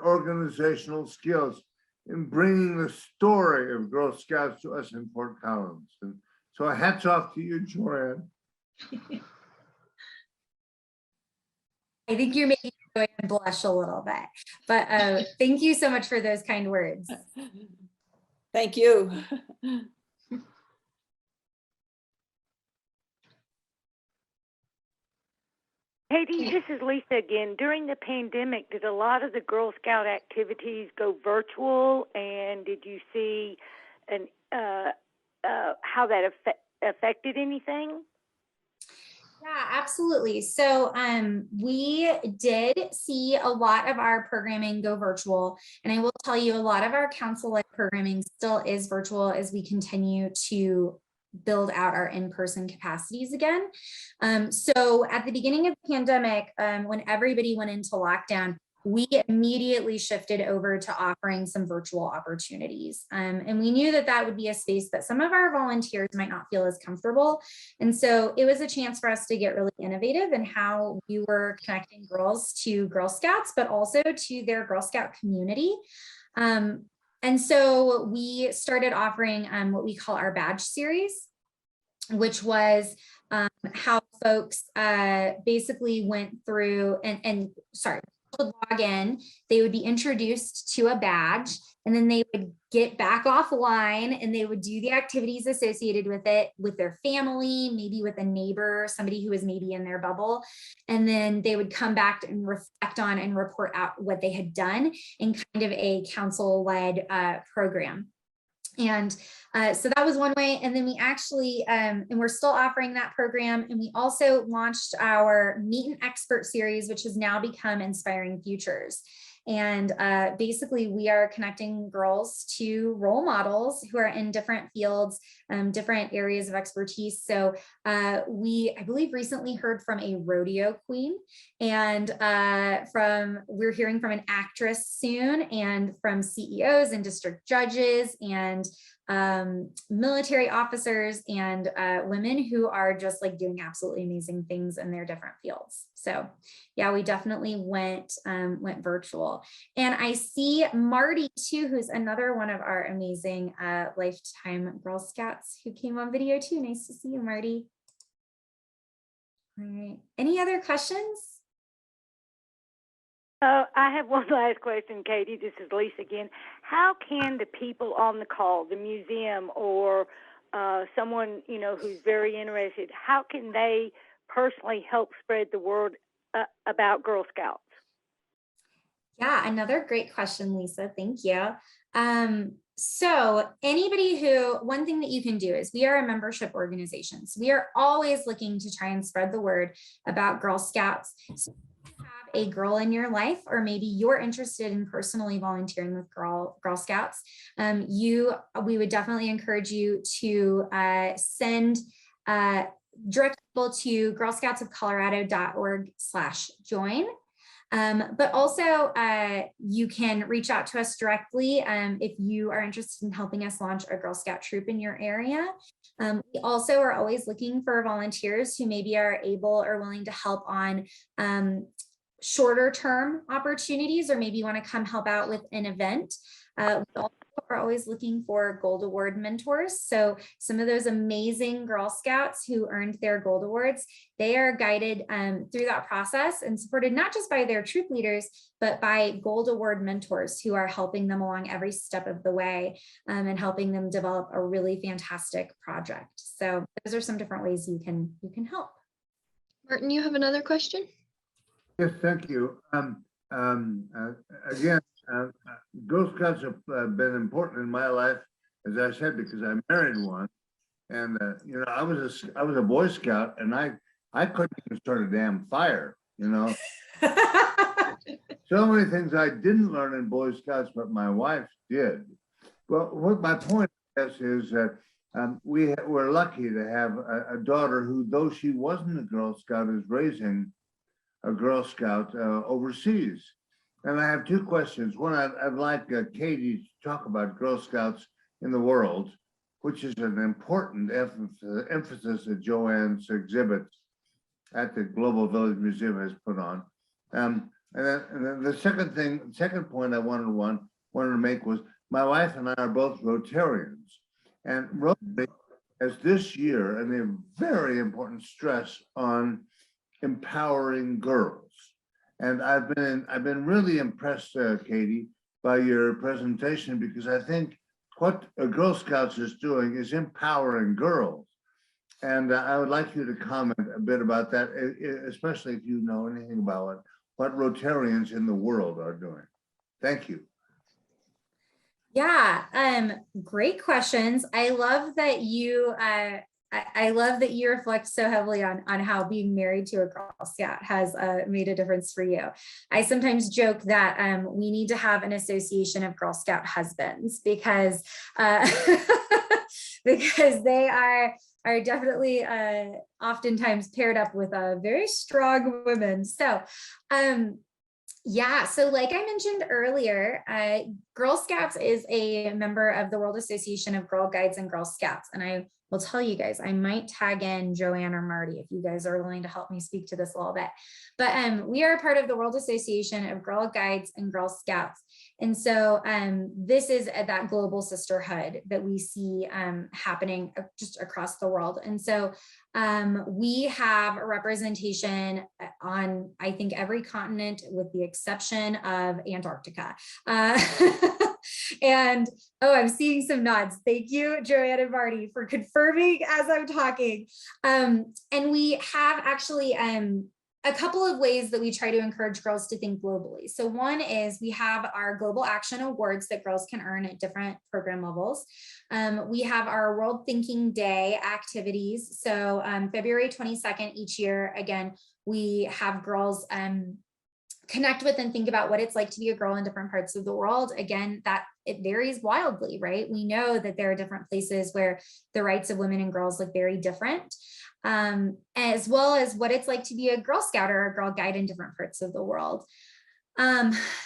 organizational skills in bringing the story of Girl Scouts to us in Fort Collins. And so hats off to you, Joanne. I think you're making me blush a little bit, but thank you so much for those kind words. Thank you. Katie, this is Lisa again. During the pandemic, did a lot of the Girl Scout activities go virtual, and did you see how that affected anything? Yeah, absolutely. So we did see a lot of our programming go virtual, and I will tell you, a lot of our council-led programming still is virtual as we continue to build out our in-person capacities again. So at the beginning of the pandemic, when everybody went into lockdown, we immediately shifted over to offering some virtual opportunities. And we knew that that would be a space that some of our volunteers might not feel as comfortable. And so it was a chance for us to get really innovative in how we were connecting girls to Girl Scouts, but also to their Girl Scout community. And so we started offering what we call our badge series, which was how folks basically went through would log in, they would be introduced to a badge, and then they would get back offline and they would do the activities associated with it with their family, maybe with a neighbor, somebody who was maybe in their bubble. And then they would come back and reflect on and report out what they had done in kind of a council-led program. And so that was one way. And then we actually, and we're still offering that program. And we also launched our Meet an Expert series, which has now become Inspiring Futures. And basically, we are connecting girls to role models who are in different fields, different areas of expertise. So I believe, recently heard from a rodeo queen, and we're hearing from an actress soon, and from CEOs and district judges and military officers and women who are just like doing absolutely amazing things in their different fields. So yeah, we definitely went virtual. And I see Marty too, who's another one of our amazing lifetime Girl Scouts who came on video too. Nice to see you, Marty. All right, any other questions? I have one last question, Katie. This is Lisa again. How can the people on the call, the museum or someone, who's very interested, how can they personally help spread the word about Girl Scouts? Yeah, another great question, Lisa. Thank you. So one thing that you can do is, we are a membership organization. So we are always looking to try and spread the word about Girl Scouts. So a girl in your life, or maybe you're interested in personally volunteering with Girl Scouts, we would definitely encourage you to send direct people to girlscoutsofcolorado.org/join. But also you can reach out to us directly if you are interested in helping us launch a Girl Scout troop in your area. We also are always looking for volunteers who maybe are able or willing to help on shorter term opportunities, or maybe you want to come help out with an event. We also are always looking for Gold Award mentors. So some of those amazing Girl Scouts who earned their Gold Awards, they are guided through that process and supported not just by their troop leaders, but by Gold Award mentors who are helping them along every step of the way and helping them develop a really fantastic project. So those are some different ways you can help. Martin, you have another question? Yes, thank you. Again, Girl Scouts have been important in my life, as I said, because I married one, and I was a Boy Scout, and I couldn't even start a damn fire. So many things I didn't learn in Boy Scouts, but my wife did. Well, what my point is that we're lucky to have a daughter who, though she wasn't a Girl Scout, is raising a Girl Scout overseas. And I have two questions. One, I'd like Katie to talk about Girl Scouts in the world, which is an important emphasis that Joanne's exhibit at the Global Village Museum has put on. And then the second point I wanted to make was, my wife and I are both Rotarians, and Rotary has this year a very important stress on empowering girls. And I've been really impressed, Katie, by your presentation, because I think what Girl Scouts is doing is empowering girls. And I would like you to comment a bit about that, especially if you know anything about what Rotarians in the world are doing. Thank you. Yeah, great questions. I love that you reflect so heavily on how being married to a Girl Scout has made a difference for you. I sometimes joke that we need to have an association of Girl Scout husbands, because because they are definitely oftentimes paired up with very strong women. So yeah, so like I mentioned earlier, Girl Scouts is a member of the World Association of Girl Guides and Girl Scouts. And I will tell you guys, I might tag in Joanne or Marty if you guys are willing to help me speak to this a little bit. But we are part of the World Association of Girl Guides and Girl Scouts. And so this is that global sisterhood that we see happening just across the world. And so we have a representation on, I think, every continent with the exception of Antarctica. And I'm seeing some nods. Thank you, Joanne and Marty, for confirming as I'm talking. And we have actually a couple of ways that we try to encourage girls to think globally. So one is we have our Global Action Awards that girls can earn at different program levels. We have our World Thinking Day activities. So February 22nd each year, again, we have girls connect with and think about what it's like to be a girl in different parts of the world. Again, that it varies wildly, right? We know that there are different places where the rights of women and girls look very different, as well as what it's like to be a Girl Scout or a Girl Guide in different parts of the world.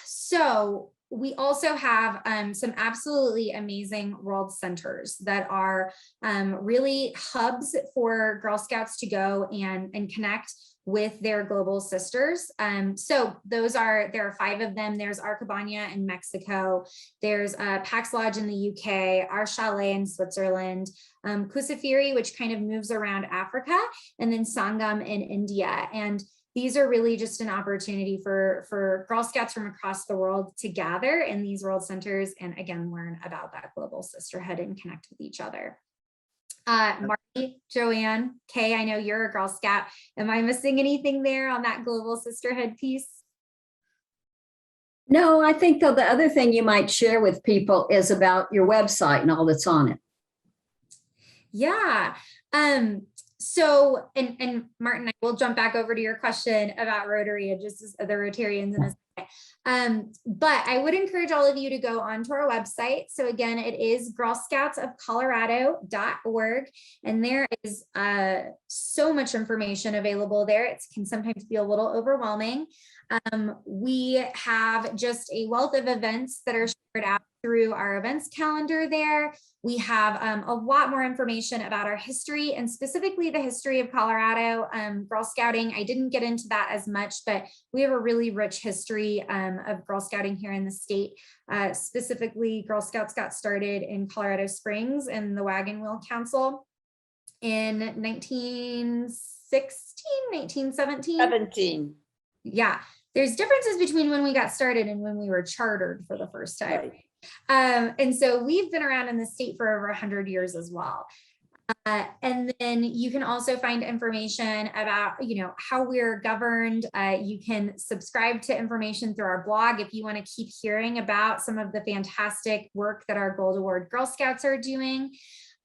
So we also have some absolutely amazing world centers that are really hubs for Girl Scouts to go and connect with their global sisters. So there are 5 of them. There's Arcabana in Mexico. There's Pax Lodge in the UK, Our Chalet in Switzerland, Kusafiri, which kind of moves around Africa, and then Sangam in India. And these are really just an opportunity for Girl Scouts from across the world to gather in these world centers and again, learn about that global sisterhood and connect with each other. Marty, Joanne, Kay, I know you're a Girl Scout. Am I missing anything there on that global sisterhood piece? No, I think though the other thing you might share with people is about your website and all that's on it. Yeah. So, and Martin, I will jump back over to your question about Rotary and just the Rotarians in a second. But I would encourage all of you to go onto our website. So again, it is girlscoutsofcolorado.org. And there is so much information available there. It can sometimes be a little overwhelming. We have just a wealth of events that are shared out through our events calendar there. We have a lot more information about our history and specifically the history of Colorado. Girl Scouting, I didn't get into that as much, but we have a really rich history of Girl Scouting here in the state. Specifically, Girl Scouts got started in Colorado Springs and the Wagon Wheel Council in 1916, 1917. 17. Yeah, there's differences between when we got started and when we were chartered for the first time. Right. And so we've been around in the state for over 100 years as well. And then you can also find information about, how we're governed. You can subscribe to information through our blog if you want to keep hearing about some of the fantastic work that our Gold Award Girl Scouts are doing.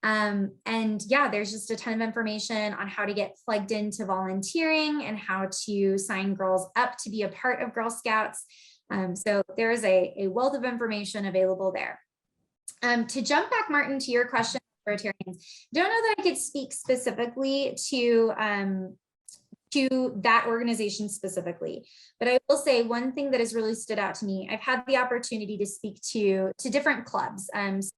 And yeah, there's just a ton of information on how to get plugged into volunteering and how to sign girls up to be a part of Girl Scouts. So there is a wealth of information available there. To jump back, Martin, to your question, Rotarians, don't know that I could speak specifically to that organization specifically, but I will say one thing that has really stood out to me. I've had the opportunity to speak to different clubs.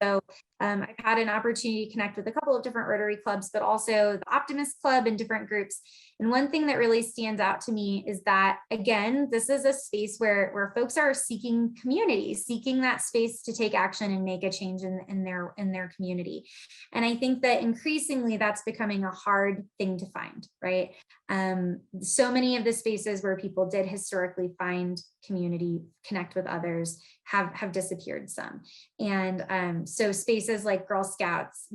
So I've had an opportunity to connect with a couple of different Rotary clubs, but also the Optimist Club and different groups. And one thing that really stands out to me is that, again, this is a space where folks are seeking community, seeking that space to take action and make a change in their community. And I think that increasingly that's becoming a hard thing to find, right? So many of the spaces where people did historically find community, connect with others, have disappeared some. And so spaces like Girl Scouts,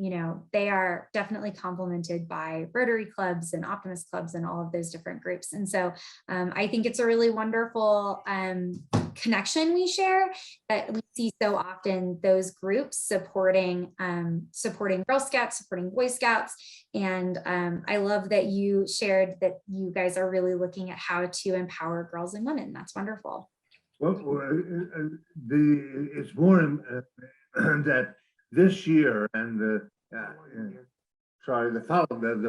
they are definitely complemented by Rotary Clubs and Optimist Clubs and all of those different groups. And so I think it's a really wonderful connection we share that we see so often, those groups supporting Girl Scouts, supporting Boy Scouts. And I love that you shared that you guys are really looking at how to empower girls and women. That's wonderful. Well, it's more that this year and the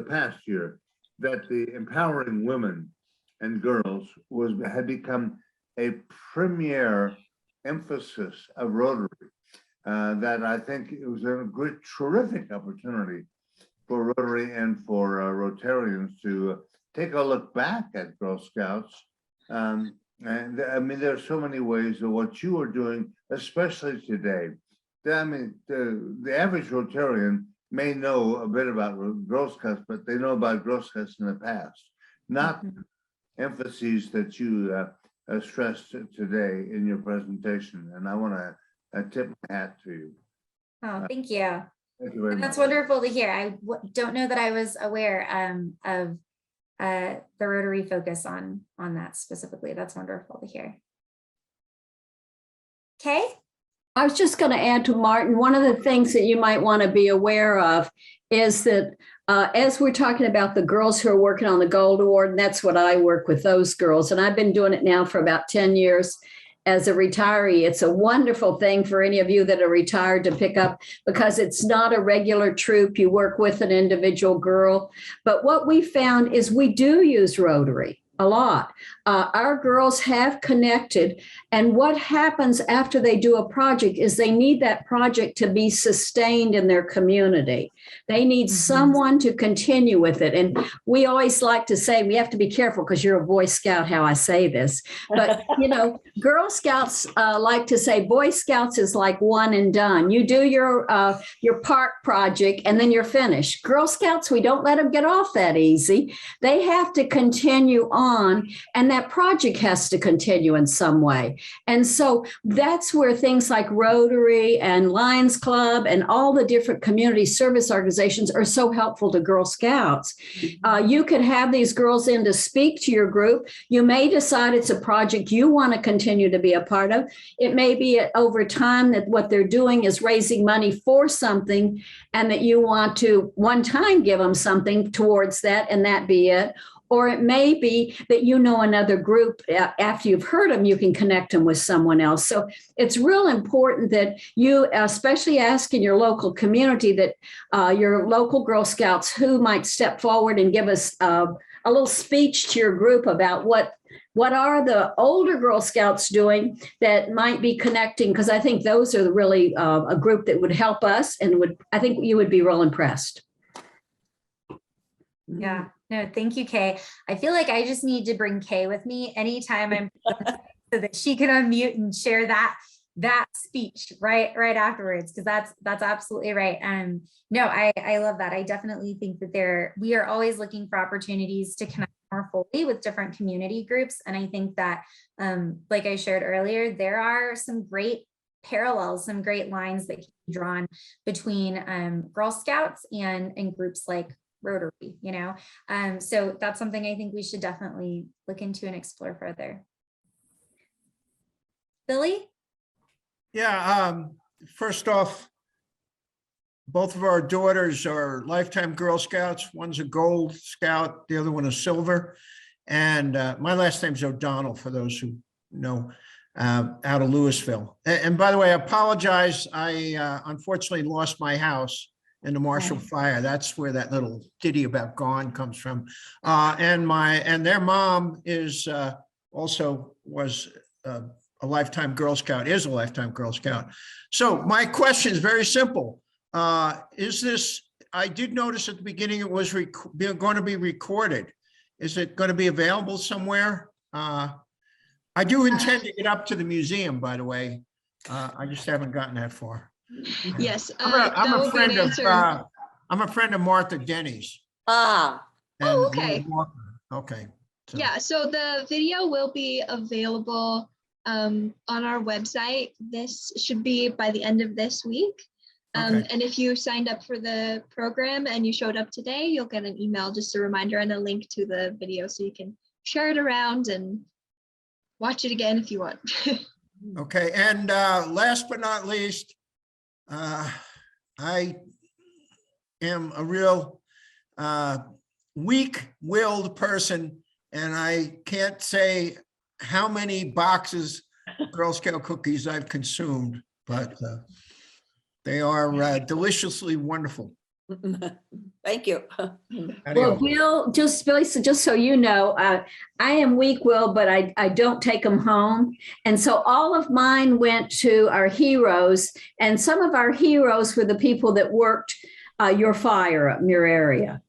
past year, that the empowering women and girls had become a premier emphasis of Rotary. That I think it was a great, terrific opportunity for Rotary and for Rotarians to take a look back at Girl Scouts. And I mean, there are so many ways of what you are doing, especially today. I mean, the average Rotarian may know a bit about Girl Scouts, but they know about Girl Scouts in the past, not emphases that you stressed today in your presentation. And I want to tip my hat to you. Oh, thank you. Thank you very much. That's wonderful to hear. I don't know that I was aware of the Rotary focus on that specifically. That's wonderful to hear. Okay. I was just going to add to Martin, one of the things that you might want to be aware of is that as we're talking about the girls who are working on the Gold Award, and that's what I work with, those girls. And I've been doing it now for about 10 years as a retiree. It's a wonderful thing for any of you that are retired to pick up, because it's not a regular troop. You work with an individual girl. But what we found is we do use Rotary a lot. Our girls have connected. And what happens after they do a project is they need that project to be sustained in their community. They need someone to continue with it. And we always like to say, we have to be careful because you're a Boy Scout, how I say this. But, you know, Girl Scouts like to say Boy Scouts is like one and done. You do your park project and then you're finished. Girl Scouts, we don't let them get off that easy. They have to continue on, and that project has to continue in some way. And so that's where things like Rotary and Lions Club and all the different community service organizations are so helpful to Girl Scouts. You could have these girls in to speak to your group. You may decide it's a project you want to continue to be a part of. It may be over time that what they're doing is raising money for something, and that you want to one time give them something towards that, and that be it. Or it may be that you know another group, after you've heard them, you can connect them with someone else. So it's real important that you, especially ask in your local community, that your local Girl Scouts who might step forward and give us a little speech to your group about what are the older Girl Scouts doing that might be connecting, because I think those are really a group that would help us, and I think you would be real impressed. Yeah, no, thank you, Kay. I feel like I just need to bring Kay with me anytime I'm so that she can unmute and share that speech right afterwards, because that's absolutely right. No, I love that. I definitely think that we are always looking for opportunities to connect more fully with different community groups. And I think that, like I shared earlier, there are some great parallels, some great lines that can be drawn between Girl Scouts and groups like Rotary, you know? So that's something I think we should definitely look into and explore further. Billy? Yeah, first off, both of our daughters are lifetime Girl Scouts. One's a Gold Scout, the other one is Silver. And my last name's O'Donnell, for those who know, out of Louisville. And by the way, I apologize. I unfortunately lost my house in the Marshall Fire. That's where that little ditty about gone comes from. And their mom is was a lifetime Girl Scout, is a lifetime Girl Scout. So my question is very simple. Is this, I did notice at the beginning it was going to be recorded. Is it going to be available somewhere? I do intend to get up to the museum, by the way. I just haven't gotten that far. Yes. I'm a friend of Martha Denny's. Ah, Oh, okay. Okay. So. Yeah, so the video will be available on our website. This should be by the end of this week. Okay. And if you signed up for the program and you showed up today, you'll get an email, just a reminder and a link to the video so you can share it around and watch it again if you want. Okay, and last but not least, I am a real weak-willed person, and I can't say how many boxes of Girl Scout cookies I've consumed, but they are deliciously wonderful. thank you. Well, Bill, just so you know, I am weak-willed, but I don't take them home. And so all of mine went to our heroes, and some of our heroes were the people that worked your fire up in your area.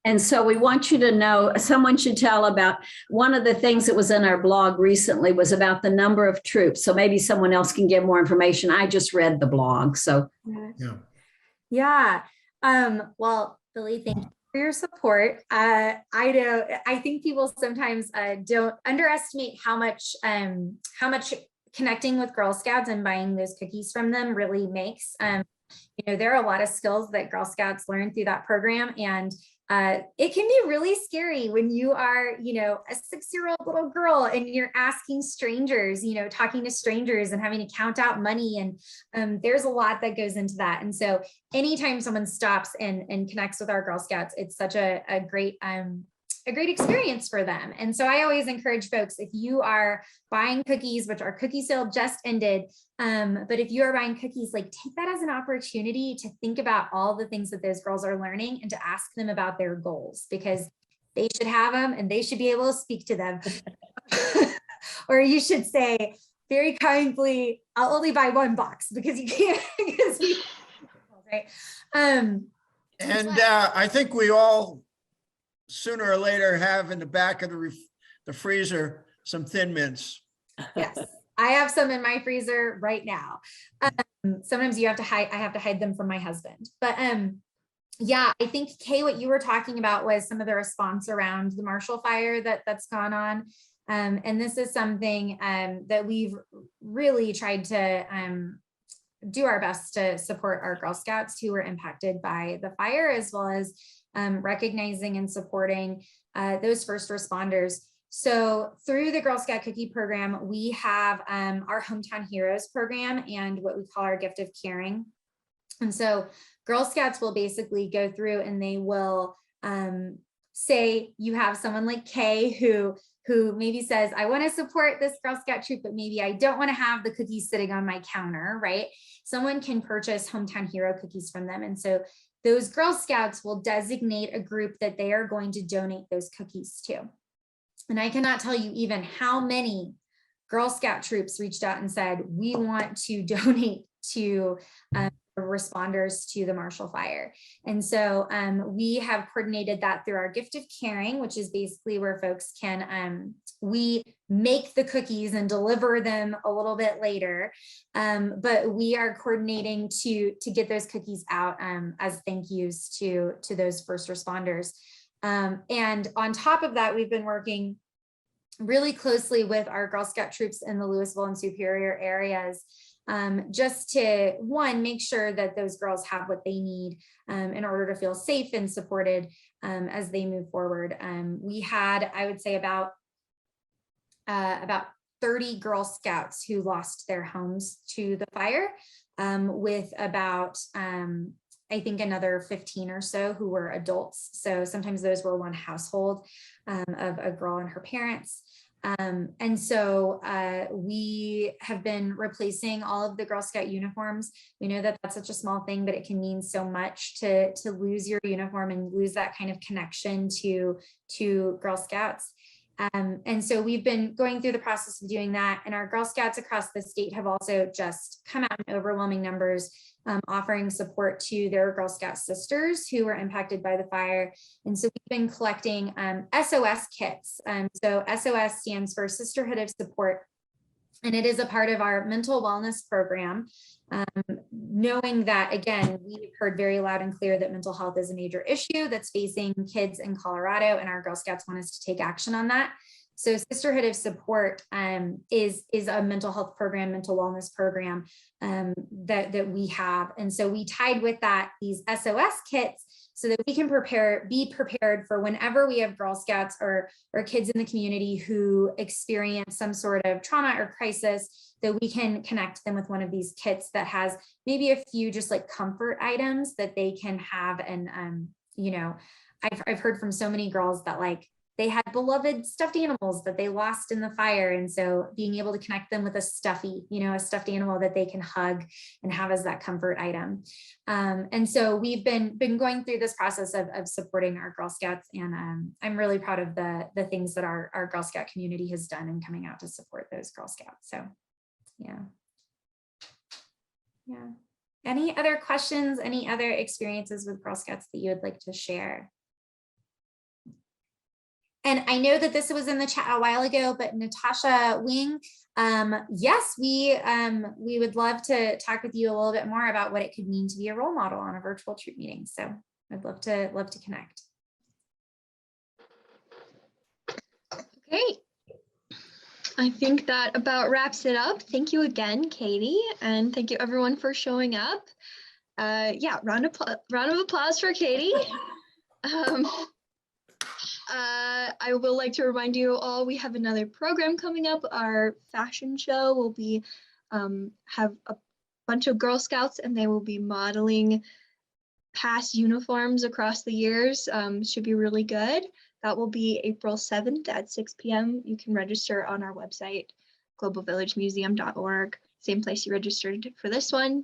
And so we want you to know, someone should tell about one of the things that was in our blog recently was about the number of troops. So maybe someone else can get more information. I just read the blog. So Yeah. Well, Billy, thank you for your support. I think people sometimes don't underestimate how much connecting with Girl Scouts and buying those cookies from them really makes. You know, there are a lot of skills that Girl Scouts learn through that program, and it can be really scary when you are, you know, a 6-year-old little girl and you're asking strangers, you know, talking to strangers and having to count out money. And there's a lot that goes into that. And so anytime someone stops and connects with our Girl Scouts, it's such a great experience for them. And so I always encourage folks, if you are buying cookies, which our cookie sale just ended, but if you are buying cookies, like take that as an opportunity to think about all the things that those girls are learning and to ask them about their goals, because they should have them and they should be able to speak to them. Or you should say very kindly, I'll only buy 1 box because you can't, right? And I think we all sooner or later have in the back of the freezer some Thin Mints. Yes, I have some in my freezer right now. Sometimes you have to hide, I have to hide them from my husband. But yeah, I think Kay, what you were talking about was some of the response around the Marshall Fire that's gone on. And this is something that we've really tried to do our best to support our Girl Scouts who were impacted by the fire, as well as recognizing and supporting those first responders. So through the Girl Scout Cookie Program, we have our Hometown Heroes program and what we call our Gift of Caring. And so Girl Scouts will basically go through and they will say you have someone like Kay who maybe says, I want to support this Girl Scout troop, but maybe I don't want to have the cookies sitting on my counter, right? Someone can purchase Hometown Hero cookies from them. And so those Girl Scouts will designate a group that they are going to donate those cookies to. And I cannot tell you even how many Girl Scout troops reached out and said, we want to donate to responders to the Marshall Fire. And so we have coordinated that through our Gift of Caring, which is basically where folks can, we make the cookies and deliver them a little bit later. But we are coordinating to get those cookies out as thank yous to those first responders. And on top of that, we've been working really closely with our Girl Scout troops in the Louisville and Superior areas, just to, one, make sure that those girls have what they need in order to feel safe and supported as they move forward. We had, I would say, about 30 Girl Scouts who lost their homes to the fire, with about, I think another 15 or so who were adults. So sometimes those were one household of a girl and her parents. And so we have been replacing all of the Girl Scout uniforms. We know that that's such a small thing, but it can mean so much to lose your uniform and lose that kind of connection to Girl Scouts. And so we've been going through the process of doing that. And our Girl Scouts across the state have also just come out in overwhelming numbers, offering support to their Girl Scout sisters who were impacted by the fire. And so we've been collecting SOS kits. So SOS stands for Sisterhood of Support. And it is a part of our mental wellness program. Knowing that, again, we've heard very loud and clear that mental health is a major issue that's facing kids in Colorado, and our Girl Scouts want us to take action on that. So Sisterhood of Support is a mental health program, mental wellness program that we have. And so we tied with that these SOS kits so that we can be prepared for whenever we have Girl Scouts or kids in the community who experience some sort of trauma or crisis, that we can connect them with one of these kits that has maybe a few just like comfort items that they can have. And, you know, I've heard from so many girls that like they had beloved stuffed animals that they lost in the fire. And so being able to connect them with a stuffy, you know, a stuffed animal that they can hug and have as that comfort item. And so we've been going through this process of supporting our Girl Scouts. And I'm really proud of the things that our Girl Scout community has done in coming out to support those Girl Scouts. So yeah. Any other questions, any other experiences with Girl Scouts that you would like to share? And I know that this was in the chat a while ago, but Natasha Wing, yes, we would love to talk with you a little bit more about what it could mean to be a role model on a virtual troop meeting. So I'd love to connect. Okay. I think that about wraps it up. Thank you again, Katie, and thank you everyone for showing up. Yeah, round of applause for Katie. Um, I will like to remind you all, we have another program coming up. Our fashion show will be, have a bunch of Girl Scouts, and they will be modeling past uniforms across the years. Should be really good. That will be April 7th at 6 p.m. You can register on our website, globalvillagemuseum.org, same place you registered for this one.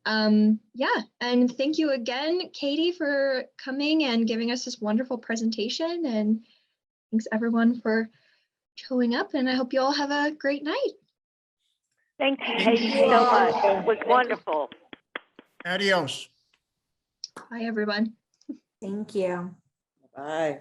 Yeah, and thank you again, Katie, for coming and giving us this wonderful presentation, and thanks everyone for showing up, and I hope you all have a great night. Thank you, Katie, so much. It was wonderful. Adios. Bye, everyone. Thank you. Bye.